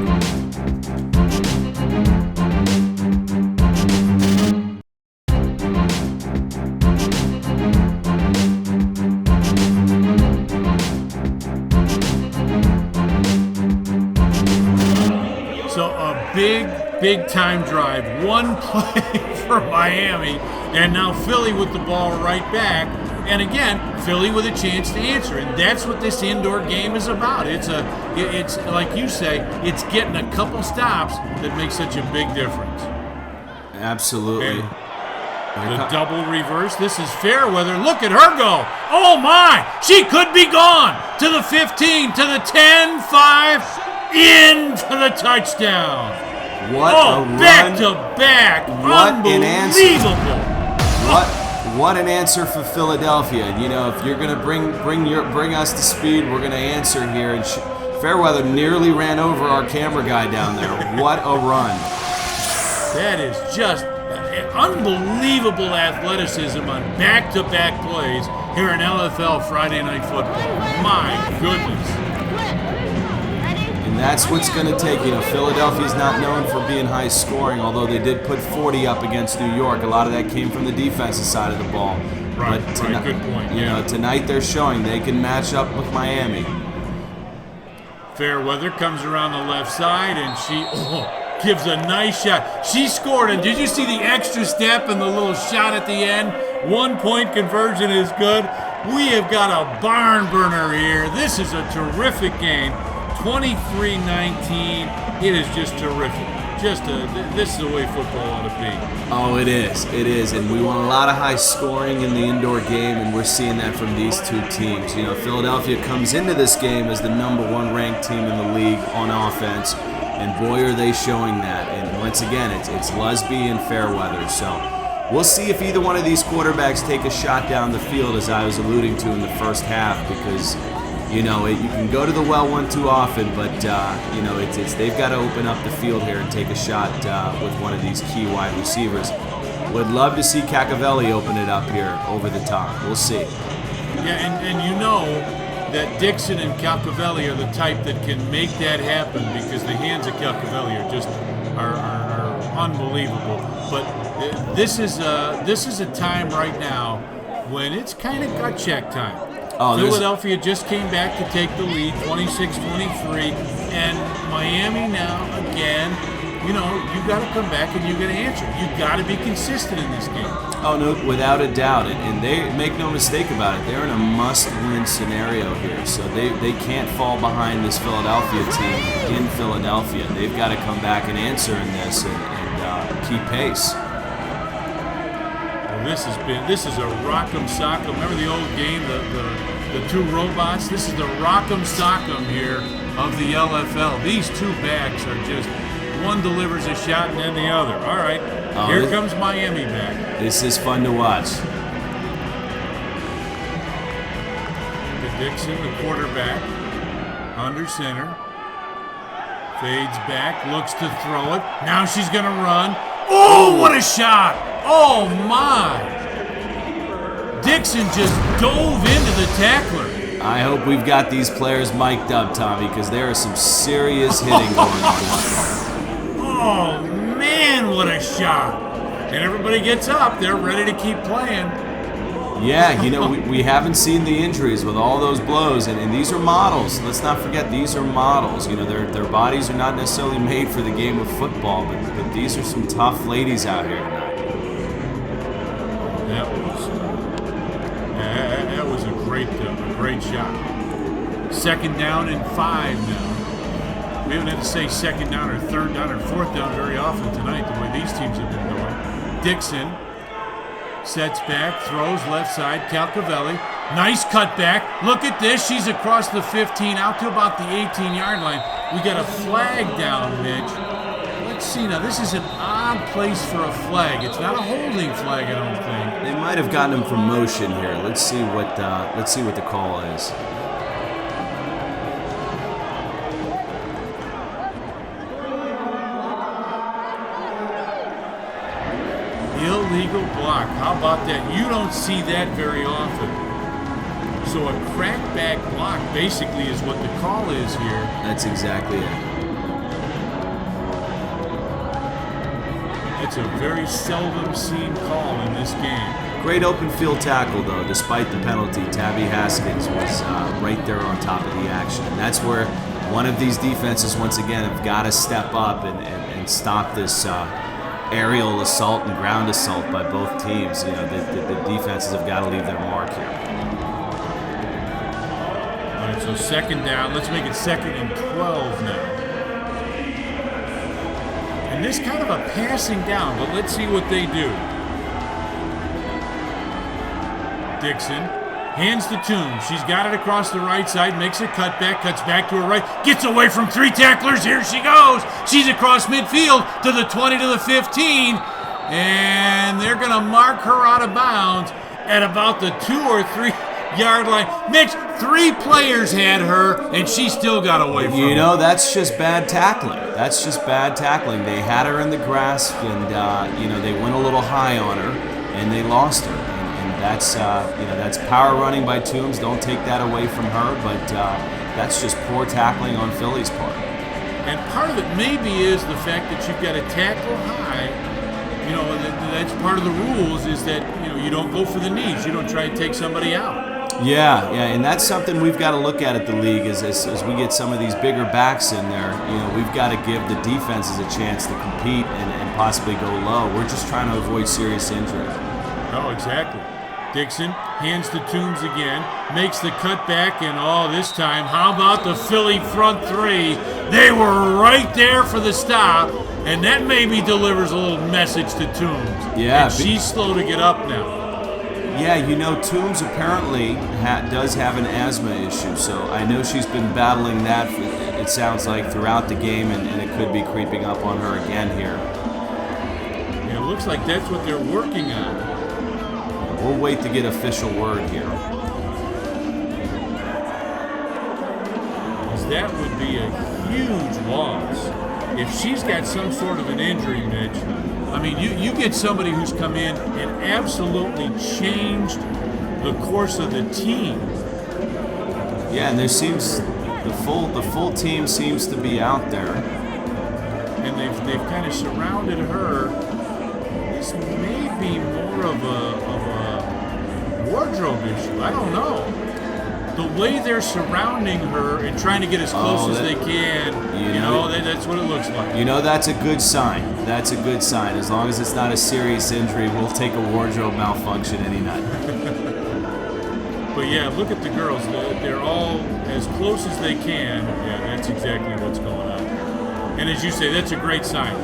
Big time drive, 1 play for Miami, and now Philly with the ball right back, and again Philly with a chance to answer, and that's what this indoor game is about. It's like you say, it's getting a couple stops that makes such a big difference. Absolutely. And the double reverse. This is Fairweather. Look at her go. Oh my! She could be gone to the 15, to the 10, 5, in for the touchdown. What a run. Back to back. What an answer. Unbelievable. What an answer for Philadelphia. You know, if you're going to bring us to speed, we're going to answer here. And Fairweather nearly ran over our camera guy down there. What a run. That is just unbelievable athleticism on back-to-back plays here in LFL Friday Night Football. My goodness. And that's what's going to take. You know, Philadelphia's not known for being high scoring, although they did put 40 up against New York. A lot of that came from the defensive side of the ball. Right, good point. You know, tonight they're showing they can match up with Miami. Fairweather comes around the left side, and she gives a nice shot. She scored, and did you see the extra step and the little shot at the end? 1-point conversion is good. We have got a barn burner here. This is a terrific game. 23-19. It is just terrific. This is the way football ought to be. Oh, it is. It is. And we want a lot of high scoring in the indoor game, and we're seeing that from these two teams. You know, Philadelphia comes into this game as the #1 ranked team in the league on offense, and boy, are they showing that. And once again, it's Lusby and Fairweather. So we'll see if either one of these quarterbacks take a shot down the field, as I was alluding to in the first half, because you know, you can go to the well one too often, but you know, they've got to open up the field here and take a shot with one of these key wide receivers. Would love to see Cacavelli open it up here over the top. We'll see. Yeah, and you know that Dixon and Cacavelli are the type that can make that happen, because the hands of Cacavelli are just are unbelievable. But this is a time right now when it's kind of gut check time. Philadelphia just came back to take the lead, 26-23, and Miami now, again, you know, you got to come back and you got to answer. You got to be consistent in this game. Oh, no, without a doubt. And they make no mistake about it. They're in a must-win scenario here, so they can't fall behind this Philadelphia team in Philadelphia. They've got to come back and answer in this and keep pace. This is a rock'em sock'em. Remember the old game, the two robots? This is the rock'em sock'em here of the LFL. These two backs are just, one delivers a shot and then the other. All right, here comes Miami back. This is fun to watch. Dixon, the quarterback, under center, fades back, looks to throw it. Now she's going to run. Oh, what a shot! Oh, my! Dixon just dove into the tackler. I hope we've got these players mic'd up, Tommy, because there is some serious hitting going on. Oh, man, what a shot. And everybody gets up. They're ready to keep playing. Yeah, we haven't seen the injuries with all those blows, and these are models. Let's not forget, these are models. Their bodies are not necessarily made for the game of football, but these are some tough ladies out here tonight. That was a great shot. Second down and 5 now. We haven't had to say second down or third down or fourth down very often tonight, the way these teams have been going. Dixon sets back, throws left side, Calcavelli. Nice cutback. Look at this. She's across the 15 out to about the 18-yard line. We got a flag down, Mitch. Let's see now. This is an odd place for a flag. It's not a holding flag, I don't think. They might have gotten him from motion here. Let's see what the call is. Illegal block. How about that? You don't see that very often. So a crackback block basically is what the call is here. That's exactly it. It's a very seldom seen call in this game. Great open field tackle, though. Despite the penalty, Tabby Haskins was right there on top of the action. And that's where one of these defenses, once again, have got to step up and stop this aerial assault and ground assault by both teams. The defenses have got to leave their mark here. All right, so second down. Let's make it 2nd and 12 now. And this kind of a passing down, but let's see what they do. Dixon hands to Toombs. She's got it across the right side, makes a cutback, cuts back to her right, gets away from 3 tacklers. Here she goes. She's across midfield to the 20 to the 15, and they're going to mark her out of bounds at about the 2 or 3 yard line. Mitch, 3 players had her, and she still got away from her. That's just bad tackling. That's just bad tackling. They had her in the grasp, and they went a little high on her, and they lost her. That's power running by Toombs. Don't take that away from her, but that's just poor tackling on Philly's part. And part of it maybe is the fact that you've got to tackle high. That's part of the rules is that, you don't go for the knees. You don't try and take somebody out. Yeah, and that's something we've got to look at the league as we get some of these bigger backs in there. We've got to give the defenses a chance to compete and possibly go low. We're just trying to avoid serious injury. Oh, exactly. Dixon hands to Toombs again, makes the cutback, and this time, how about the Philly front 3? They were right there for the stop, and that maybe delivers a little message to Toombs. Yeah. And she's slow to get up now. Yeah, Toombs apparently does have an asthma issue, so I know she's been battling that, it sounds like, throughout the game, and it could be creeping up on her again here. Yeah, it looks like that's what they're working on. We'll wait to get official word here. Because that would be a huge loss. If she's got some sort of an injury, Mitch, I mean, you get somebody who's come in and absolutely changed the course of the team. Yeah, and there seems the full team seems to be out there. And they've kind of surrounded her. This may be more of a wardrobe issue. I don't know. The way they're surrounding her and trying to get as close as they can, that's what it looks like. That's a good sign. That's a good sign. As long as it's not a serious injury, we'll take a wardrobe malfunction any night. But yeah, look at the girls. They're all as close as they can. Yeah, that's exactly what's going on. And as you say, that's a great sign.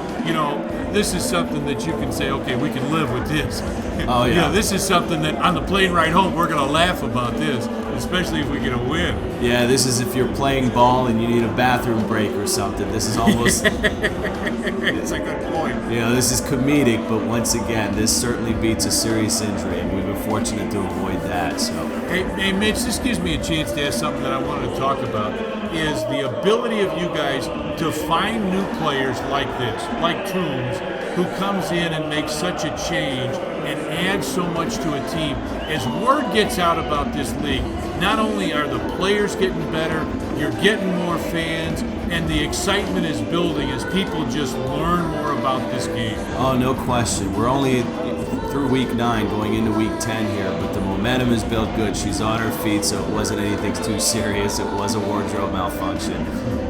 This is something that you can say, okay, we can live with this. Oh, yeah. This is something that on the plane ride home, we're going to laugh about this, especially if we get a win. Yeah, this is if you're playing ball and you need a bathroom break or something. This is almost... It's a good point. This is comedic, but once again, this certainly beats a serious injury, and we've been fortunate to avoid that. So, Hey, Mitch, this gives me a chance to ask something that I wanted to talk about, is the ability of you guys to find new players like this, like Toombs, who comes in and makes such a change and adds so much to a team. As word gets out about this league, not only are the players getting better, you're getting more fans, and the excitement is building as people just learn more about this game. Oh, no question. We're only through week 9 going into week 10 here, but the momentum is built good. She's on her feet, so it wasn't anything too serious. It was a wardrobe malfunction.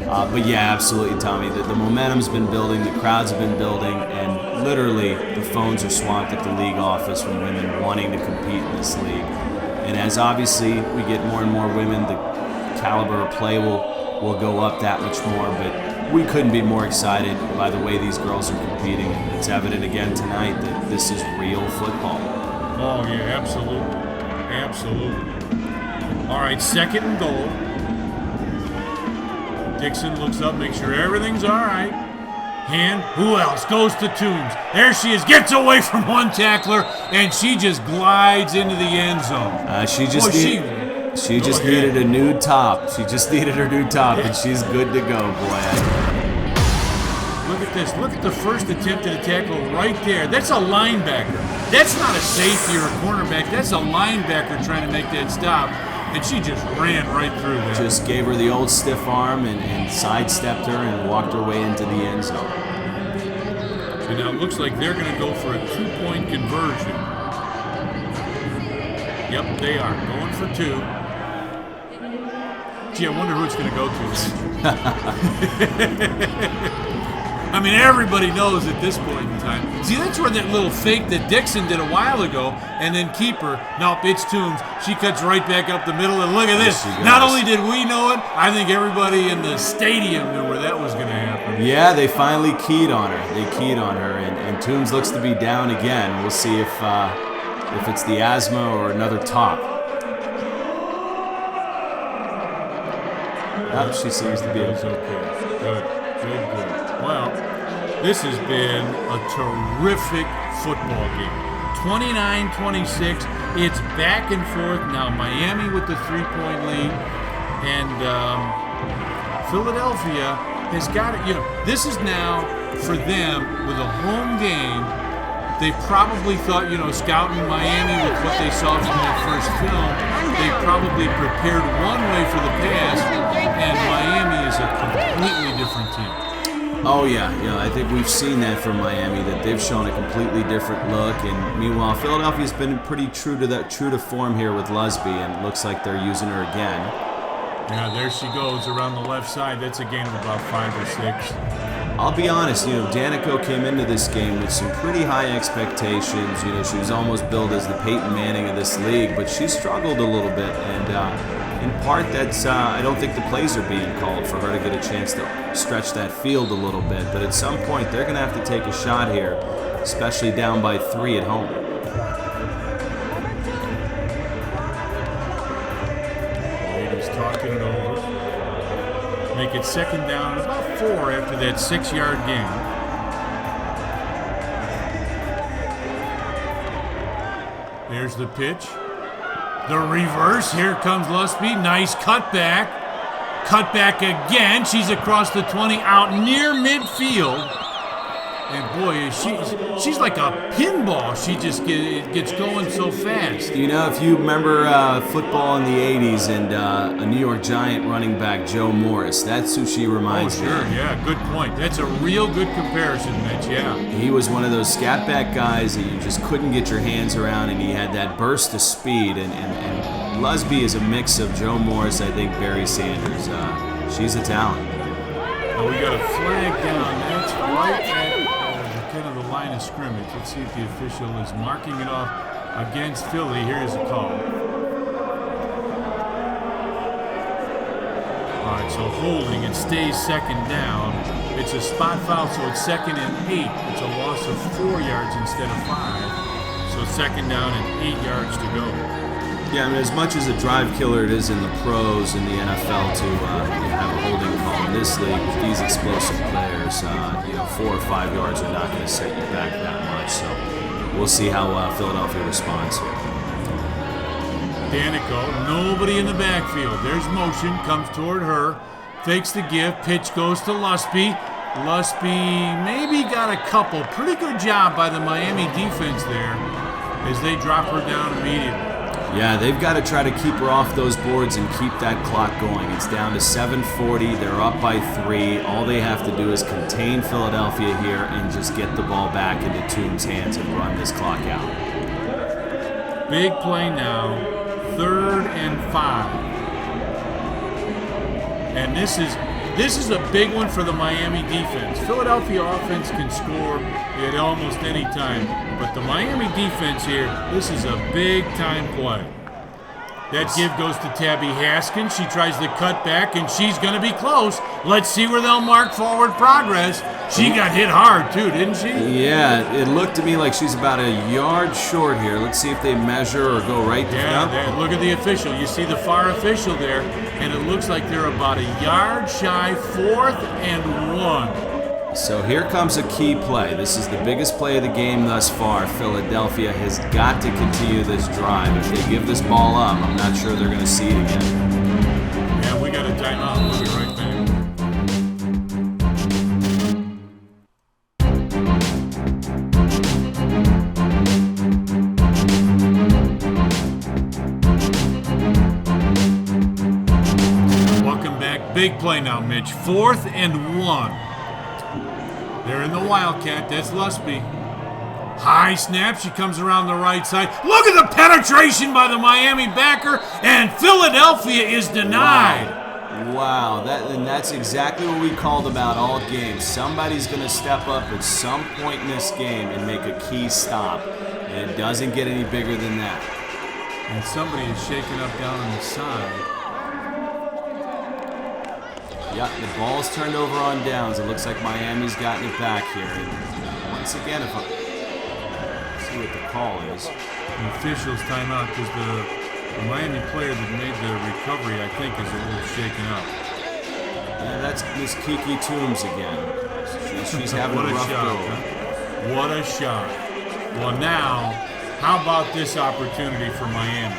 But yeah, absolutely, Tommy. The momentum's been building, the crowds have been building, and literally the phones are swamped at the league office from women wanting to compete in this league. And as obviously we get more and more women, the caliber of play will go up that much more. But we couldn't be more excited by the way these girls are competing. It's evident again tonight that this is real football. Oh, yeah, absolutely. Absolutely. All right, 2nd and goal. Dixon looks up, makes sure everything's all right. Hand, who else? Goes to Toombs. There she is, gets away from one tackler, and she just glides into the end zone. She just needed a new top. She just needed her new top, and she's good to go, boy. Look at this. Look at the first attempt at a tackle right there. That's a linebacker. That's not a safety or a cornerback. That's a linebacker trying to make that stop. And she just ran right through that. Just gave her the old stiff arm and sidestepped her and walked her way into the end zone. So now it looks like they're going to go for a 2-point conversion. Yep, they are. Going for 2. Gee, I wonder who it's going to go to. I mean, everybody knows at this point in time. See, that's where that little fake that Dixon did a while ago, and then keeper. Nope, it's Toombs. She cuts right back up the middle, and look at this. Not only did we know it, I think everybody in the stadium knew where that was going to happen. Yeah, they finally keyed on her. They keyed on her, and Toombs looks to be down again. We'll see if it's the asthma or another top. She seems to be okay. Good. Well, this has been a terrific football game. 29-26. It's back and forth. Now Miami with the 3-point lead. And Philadelphia has got it. You know, this is now for them with a home game. They probably thought, scouting Miami with what they saw from their first film, they probably prepared one way for the pass, and Miami is a completely different team. Oh yeah, I think we've seen that from Miami, that they've shown a completely different look, and meanwhile Philadelphia's been pretty true to form here with Lusby, and it looks like they're using her again. Yeah, there she goes around the left side. That's a gain of about 5 or 6. I'll be honest, Danico came into this game with some pretty high expectations. She was almost billed as the Peyton Manning of this league, but she struggled a little bit, and in part that's I don't think the plays are being called for her to get a chance to stretch that field a little bit. But at some point, they're going to have to take a shot here, especially down by 3 at home. Ladies talking it over. Make it 2nd down, about 4 after that 6-yard gain. There's the pitch. The reverse. Here comes Lusby. Nice cutback. Cutback again. She's across the 20, out near midfield. And boy, she's like a pinball. She just gets going so fast. If you remember football in the 80s and a New York Giant running back, Joe Morris, that's who she reminds me. Oh, sure, yeah, good point. That's a real good comparison, Mitch, yeah. He was one of those scat back guys that you just couldn't get your hands around, and he had that burst of speed. And Lusby is a mix of Joe Morris, I think, Barry Sanders. She's a talent. Now we got a flag down. That's right at kind of the line of scrimmage. Let's see if the official is marking it off against Philly. Here's the call. All right, so holding, it stays 2nd down. It's a spot foul, so it's 2nd and 8. It's a loss of 4 yards instead of 5. So 2nd down and 8 yards to go. Yeah, as much as a drive killer it is in the pros in the NFL to have a holding call in this league with these explosive players, 4 or 5 yards are not going to set you back that much. So we'll see how Philadelphia responds here. Danico, nobody in the backfield. There's motion, comes toward her, fakes the give, pitch goes to Lusby. Lusby maybe got a couple. Pretty good job by the Miami defense there. as they drop her down immediately. Yeah, they've got to try to keep her off those boards and keep that clock going. It's down to 7:40. They're up by 3. All they have to do is contain Philadelphia here and just get the ball back into Toombs' hands and run this clock out. Big play now, 3rd and 5. And this is a big one for the Miami defense. Philadelphia offense can score at almost any time, but the Miami defense here, this is a big-time play. That give goes to Tabby Haskins. She tries to cut back, and she's going to be close. Let's see where they'll mark forward progress. She got hit hard, too, didn't she? Yeah, it looked to me like she's about a yard short here. Let's see if they measure or go right to Yeah, look at the official. You see the far official there, and it looks like they're about a yard shy, 4th and 1. So here comes a key play. This is the biggest play of the game thus far. Philadelphia has got to continue this drive. If they give this ball up, I'm not sure they're going to see it again. Yeah, we got a timeout. We'll be right back. Welcome back. Big play now, Mitch. 4th and 1. They're in the Wildcat. That's Lusby. High snap. She comes around the right side. Look at the penetration by the Miami backer, and Philadelphia is denied. Wow. That's exactly what we called about all game. Somebody's going to step up at some point in this game and make a key stop, and it doesn't get any bigger than that. And somebody is shaken up down on the side. Yeah, the ball's turned over on downs. It looks like Miami's gotten it back here. And once again, let's see what the call is. The officials timeout because the Miami player that made the recovery, I think, is a little shaken up. Yeah, that's Miss Kiki Toombs again. She's having a rough shot, go. huh? What a shot. Well, now, how about this opportunity for Miami?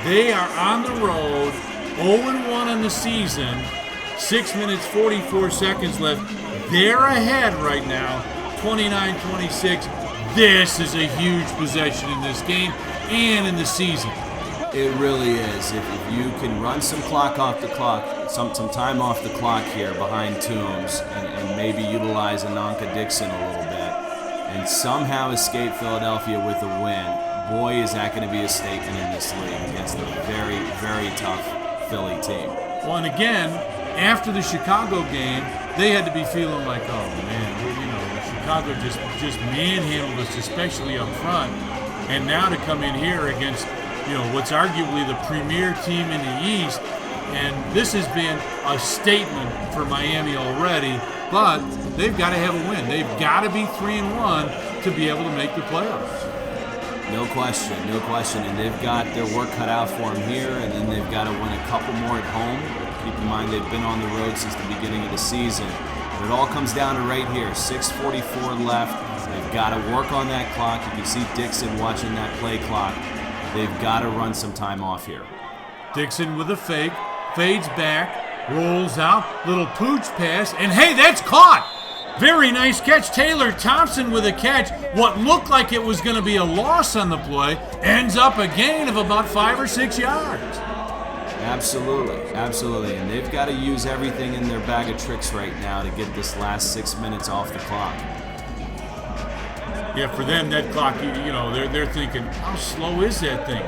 They are on the road, 0-1 in the season. 6 minutes, 44 seconds left. They're ahead right now, 29-26. This is a huge possession in this game and in the season. It really is. If you can run some clock off the clock, some time off the clock here behind Toombs and maybe utilize Ananka Dixon a little bit and somehow escape Philadelphia with a win, boy, is that going to be a statement in this league against a very, very tough Philly team. Well, and again, after the Chicago game, they had to be feeling like, oh man, Chicago just manhandled us, especially up front. And now to come in here against, what's arguably the premier team in the East, and this has been a statement for Miami already, but they've got to have a win. They've got to be 3-1 to be able to make the playoffs. No question. And they've got their work cut out for them here, and then they've got to win a couple more at home. Keep in mind they've been on the road since the beginning of the season. But it all comes down to right here, 6:44 left. They've got to work on that clock. You can see Dixon watching that play clock. They've got to run some time off here. Dixon with a fake, fades back, rolls out, little pooch pass, and hey, that's caught! Very nice catch. Taylor Thompson with a catch. What looked like it was going to be a loss on the play ends up a gain of about 5 or 6 yards. Absolutely. And they've got to use everything in their bag of tricks right now to get this last 6 minutes off the clock. Yeah, for them, that clock, they're thinking, how slow is that thing?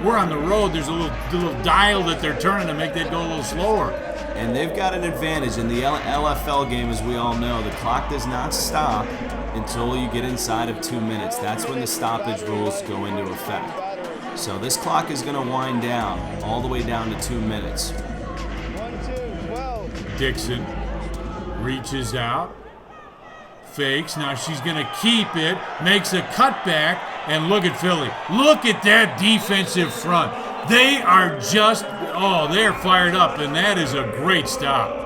We're on the road. There's a little dial that they're turning to make that go a little slower. And they've got an advantage. In the LFL game, as we all know, the clock does not stop until you get inside of 2 minutes. That's when the stoppage rules go into effect. So this clock is going to wind down all the way down to 2 minutes. Dixon reaches out, fakes. Now she's going to keep it, makes a cutback, and look at Philly. Look at that defensive front. They are they're fired up, and that is a great stop.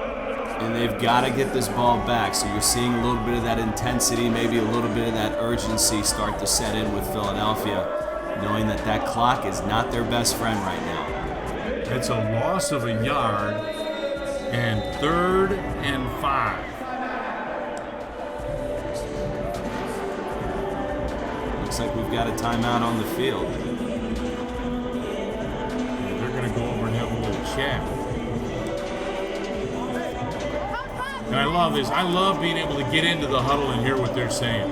And they've got to get this ball back. So you're seeing a little bit of that intensity, maybe a little bit of that urgency start to set in with Philadelphia, knowing that clock is not their best friend right now. It's a loss of a yard, and 3rd and 5. Looks looks like we've got a timeout on the field. They're going to go over and have a little chat. And I love this. I love being able to get into the huddle and hear what they're saying.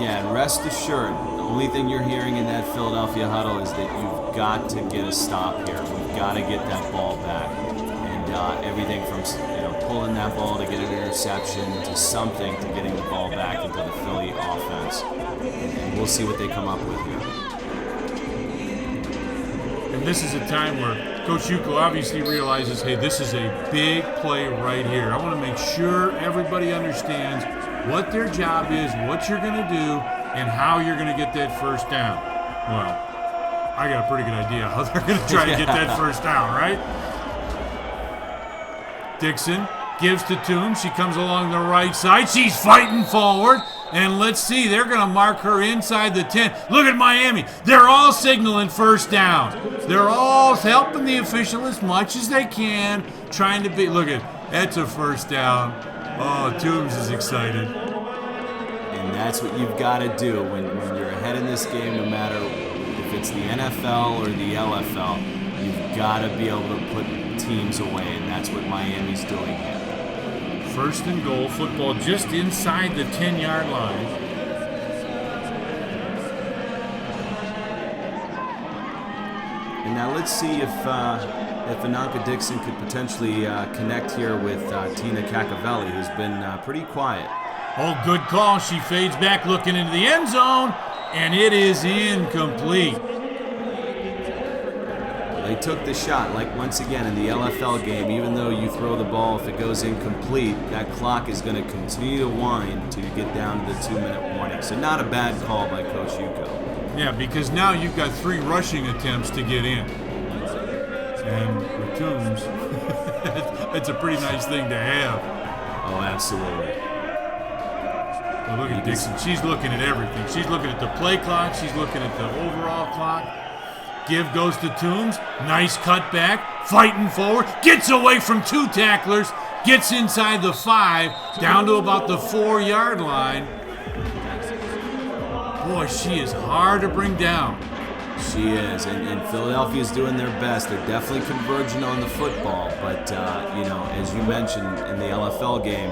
Yeah, and rest assured, the only thing you're hearing in that Philadelphia huddle is that you've got to get a stop here. We've got to get that ball back. And everything from pulling that ball to get an interception to something to getting the ball back into the Philly offense. And we'll see what they come up with here. And this is a time where Coach Yuko obviously realizes, hey, this is a big play right here. I want to make sure everybody understands what their job is, what you're going to do, and how you're going to get that first down. Well, I got a pretty good idea how they're going to try to get that first down, right? Dixon gives to Toombs. She comes along the right side. She's fighting forward. And let's see, they're going to mark her inside the 10. Look at Miami. They're all signaling first down. They're all helping the official as much as they can, trying to be. Look at, that's a first down. Oh, Toombs is excited. And that's what you've got to do when you're ahead in this game, no matter if it's the NFL or the LFL. You've got to be able to put teams away, and that's what Miami's doing here. First and goal, football just inside the 10-yard line. And now let's see if Ananka Dixon could potentially connect here with Tina Cacavelli, who's been pretty quiet. Oh, good call. She fades back looking into the end zone, and it is incomplete. They took the shot, like once again in the LFL game, even though you throw the ball, if it goes incomplete, that clock is going to continue to wind until you get down to the 2-minute warning. So not a bad call by Coach Yuko. Yeah, because now you've got 3 rushing attempts to get in. And with Toombs, it's a pretty nice thing to have. Oh, absolutely. Well, look at Dixon. She's looking at everything. She's looking at the play clock. She's looking at the overall clock. Give goes to Toombs. Nice cutback. Fighting forward. Gets away from 2 tacklers. Gets inside the 5. Down to about the 4-yard line. Boy, she is hard to bring down. She is. And Philadelphia's doing their best. They're definitely converging on the football. But, as you mentioned in the LFL game,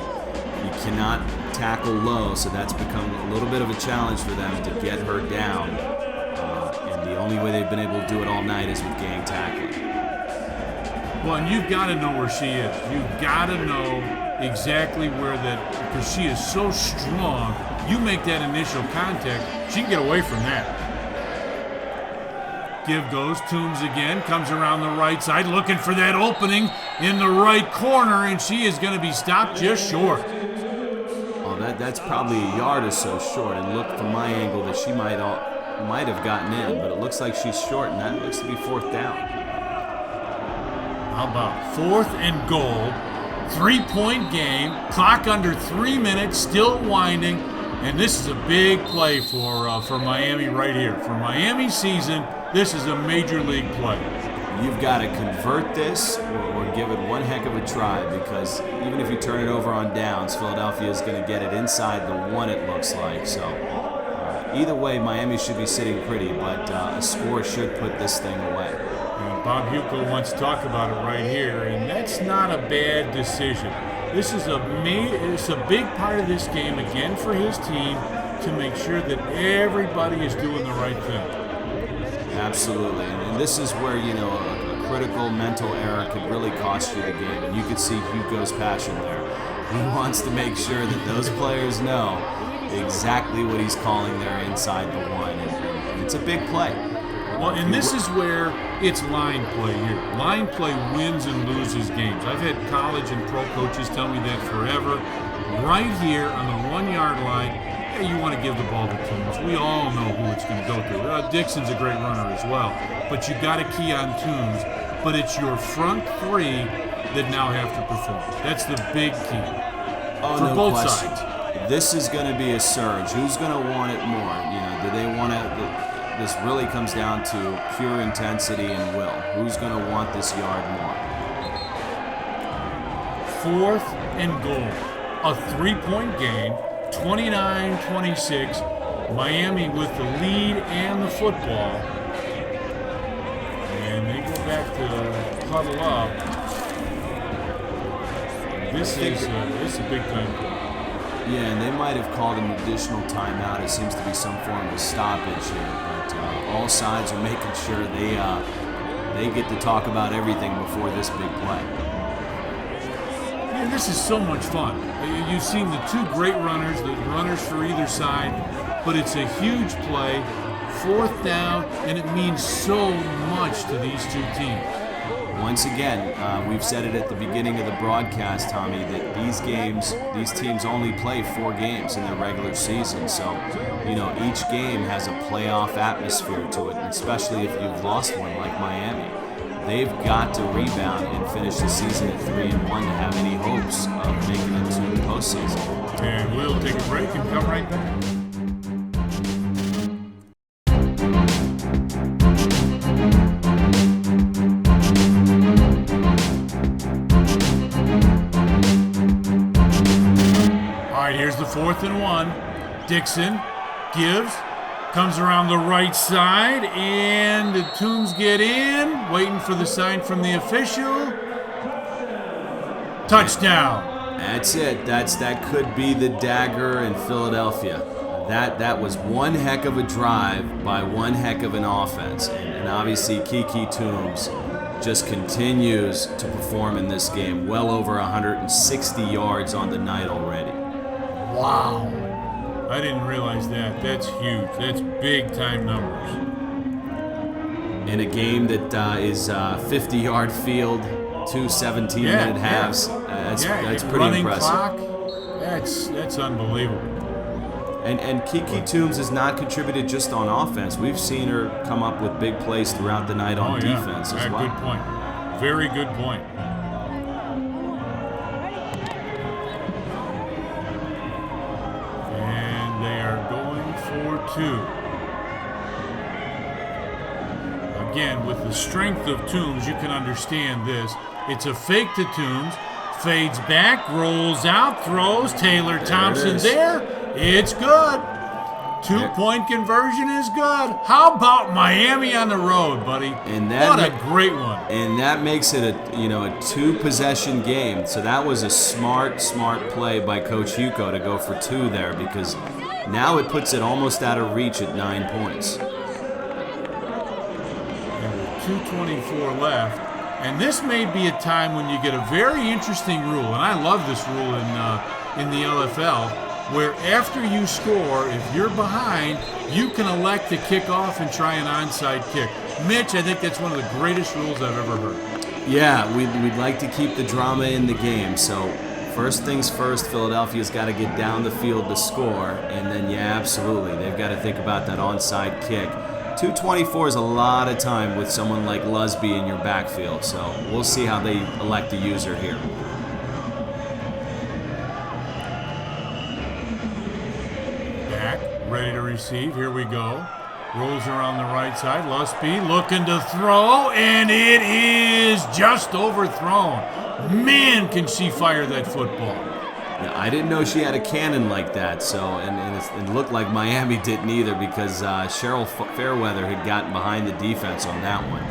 you cannot tackle low. So that's become a little bit of a challenge for them to get her down. The only way they've been able to do it all night is with gang tackling. Well, and you've got to know where she is. You've got to know exactly where that, because she is so strong. You make that initial contact, she can get away from that. Give goes, Toombs again, comes around the right side, looking for that opening in the right corner, and she is going to be stopped just short. Oh, that's probably a yard or so short, and look from my angle that she might have gotten in, but it looks like she's short, and that looks to be 4th down. How about 4th and goal, 3-point game, clock under 3 minutes, still winding, and this is a big play for Miami right here. For Miami season, this is a major league play. You've got to convert this or give it one heck of a try, because even if you turn it over on downs, Philadelphia is going to get it inside the 1, it looks like. So either way, Miami should be sitting pretty, but a score should put this thing away. Bob Huco wants to talk about it right here, and that's not a bad decision. This is it's a big part of this game, again, for his team to make sure that everybody is doing the right thing. Absolutely, and this is where, a critical mental error could really cost you the game, and you could see Hugo's passion there. He wants to make sure that those players know exactly what he's calling there inside the 1, and it's a big play. Well, and this is where it's line play here. Line play wins and loses games. I've had college and pro coaches tell me that forever. Right here on the 1-yard line, you want to give the ball to Toombs. We all know who it's going to go to. Dixon's a great runner as well, but you got to key on Toombs. But it's your front 3 that now have to perform. That's the big key for both sides. This is going to be a surge. Who's going to want it more? Do they want to? This really comes down to pure intensity and will. Who's going to want this yard more? 4th and goal. A 3-point game, 29-26. Miami with the lead and the football. And they go back to huddle up. This is a big time play. Yeah, and they might have called an additional timeout. It seems to be some form of a stoppage here, but all sides are making sure they get to talk about everything before this big play. Man, this is so much fun. You've seen the two great runners, the runners for either side, but it's a huge play, 4th down, and it means so much to these two teams. Once again, we've said it at the beginning of the broadcast, Tommy, that these teams only play 4 games in their regular season. So, each game has a playoff atmosphere to it, especially if you've lost one like Miami. They've got to rebound and finish the season at 3-1 to have any hopes of making it to the postseason. And we'll take a break and come right back. Here's the 4th and 1. Dixon gives, comes around the right side, and the Tombs get in, waiting for the sign from the official. Touchdown. That's it. That could be the dagger in Philadelphia. That was one heck of a drive by one heck of an offense, and obviously Kiki Tombs just continues to perform in this game. Well over 160 yards on the night already. Wow. I didn't realize that. That's huge. That's big-time numbers. In a game that is 50-yard field, 2 17-minute halves, that's pretty running impressive. Clock, that's unbelievable. And Kiki Tombs has not contributed just on offense. We've seen her come up with big plays throughout the night on defense as well. Good point. Very good point. Again, with the strength of Tombs, you can understand this. It's a fake to Tombs, fades back, rolls out, throws. Taylor Thompson there. It's good. 2-point conversion is good. How about Miami on the road, buddy? What a great one. And that makes it a 2-possession game. So that was a smart play by Coach Hugo to go for 2 there, because now it puts it almost out of reach at 9 points. And with 2:24 left, and this may be a time when you get a very interesting rule, and I love this rule in the LFL, where after you score, if you're behind, you can elect to kick off and try an onside kick. Mitch, I think that's one of the greatest rules I've ever heard. Yeah, we'd like to keep the drama in the game, so first things first, Philadelphia's got to get down the field to score, and then, absolutely, they've got to think about that onside kick. 2:24 is a lot of time with someone like Lusby in your backfield, so we'll see how they elect to use her here. Back, ready to receive. Here we go. Rolls around the right side. Lusby looking to throw, and it is just overthrown. Man, can she fire that football. Yeah, I didn't know she had a cannon like that, so and it looked like Miami didn't either, because Cheryl Fairweather had gotten behind the defense on that one.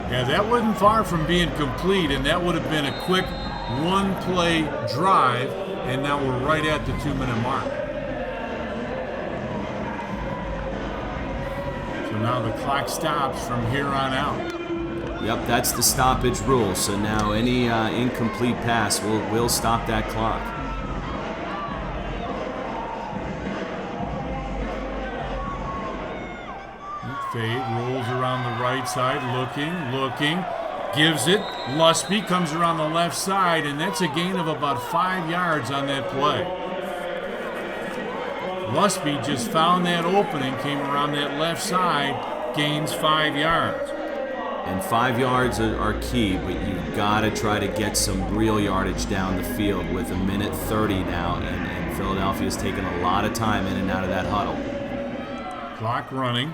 Yeah, that wasn't far from being complete, and that would have been a quick one-play drive, and now we're right at the 2-minute mark. So now the clock stops from here on out. Yep, that's the stoppage rule. So now any incomplete pass will stop that clock. Fade rolls around the right side, looking, gives it. Lusby comes around the left side, and that's a gain of about 5 yards on that play. Lusby just found that opening, came around that left side, gains 5 yards. And 5 yards are key, but you've got to try to get some real yardage down the field with 1:30 now, and Philadelphia's taken a lot of time in and out of that huddle. Clock running.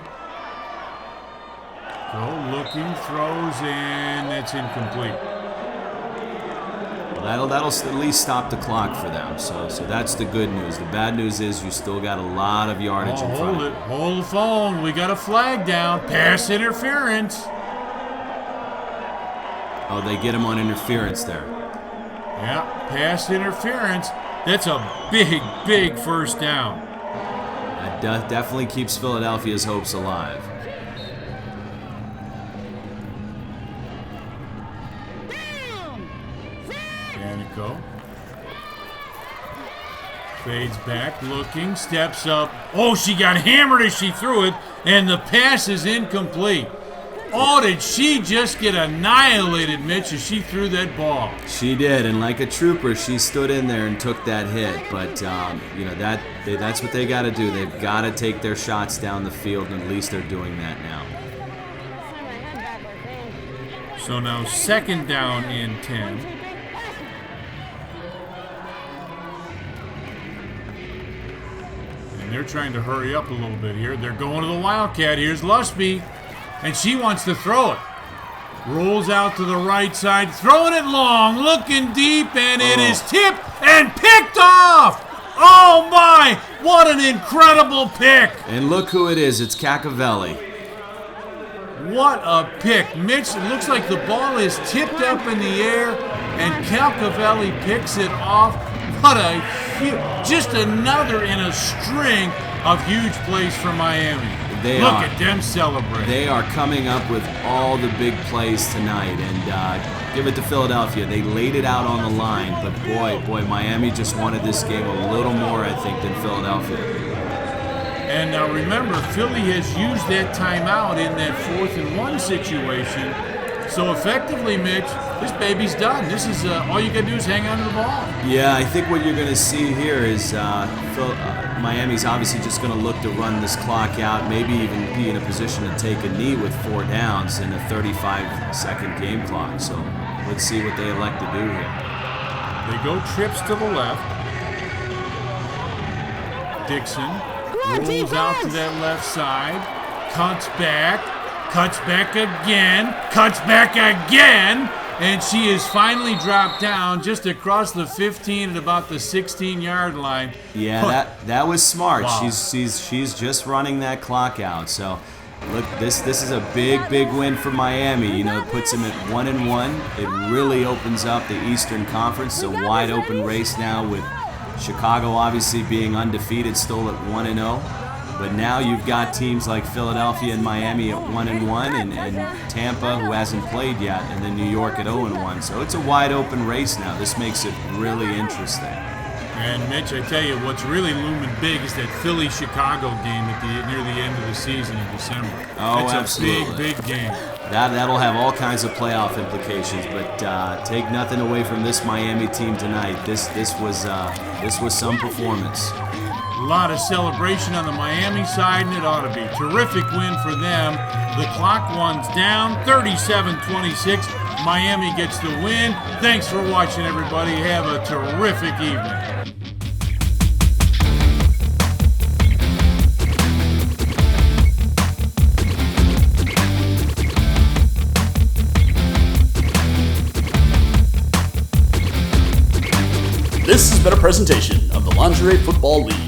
Go looking, throws, and it's incomplete. that'll at least stop the clock for them. So that's the good news. The bad news is you still got a lot of yardage in front of you. Hold the phone. We got a flag down. Pass interference. Oh, they get him on interference there. Yeah, pass interference. That's a big, big first down. That definitely keeps Philadelphia's hopes alive. Danico. Fades back, looking, steps up. Oh, she got hammered as she threw it, and the pass is incomplete. Oh, did she just get annihilated, Mitch, as she threw that ball? She did, and like a trooper, she stood in there and took that hit. But, that's what they got to do. They've got to take their shots down the field, and at least they're doing that now. So now 2nd down and 10. And they're trying to hurry up a little bit here. They're going to the Wildcat. Here's Lusby. And she wants to throw it. Rolls out to the right side, throwing it long, looking deep, and it is tipped and picked off. Oh my, what an incredible pick. And look who it is, it's Cacavelli. What a pick. Mitch, it looks like the ball is tipped up in the air, and Cacavelli picks it off. What a just another in a string of huge plays for Miami. Look at them celebrate. They are coming up with all the big plays tonight, and give it to Philadelphia. They laid it out on the line, but boy, Miami just wanted this game a little more, I think, than Philadelphia. And now remember, Philly has used that timeout in that 4th and 1 situation. So effectively, Mitch, this baby's done. This is all you got to do is hang on to the ball. Yeah, I think what you're going to see here is Miami's obviously just going to look to run this clock out, maybe even be in a position to take a knee with 4 downs in a 35-second game clock. So let's see what they elect to do here. They go trips to the left. Dixon rolls out to that left side, cuts back again, and she is finally dropped down just across the 15 at about the 16-yard line. Yeah, that was smart. Wow. She's just running that clock out. So look, this is a big win for Miami. It puts them at 1-1. It really opens up the Eastern Conference. It's a wide open race now with Chicago obviously being undefeated, still at 1-0. But now you've got teams like Philadelphia and Miami at 1-1, and Tampa, who hasn't played yet, and then New York at 0-1. So it's a wide open race now. This makes it really interesting. And Mitch, I tell you, what's really looming big is that Philly-Chicago game near the end of the season in December. Oh, it's absolutely. A big game. That'll have all kinds of playoff implications. But take nothing away from this Miami team tonight. This was some performance. A lot of celebration on the Miami side, and it ought to be. Terrific win for them. The clock runs down, 37-26. Miami gets the win. Thanks for watching, everybody. Have a terrific evening. This has been a presentation of the Lingerie Football League.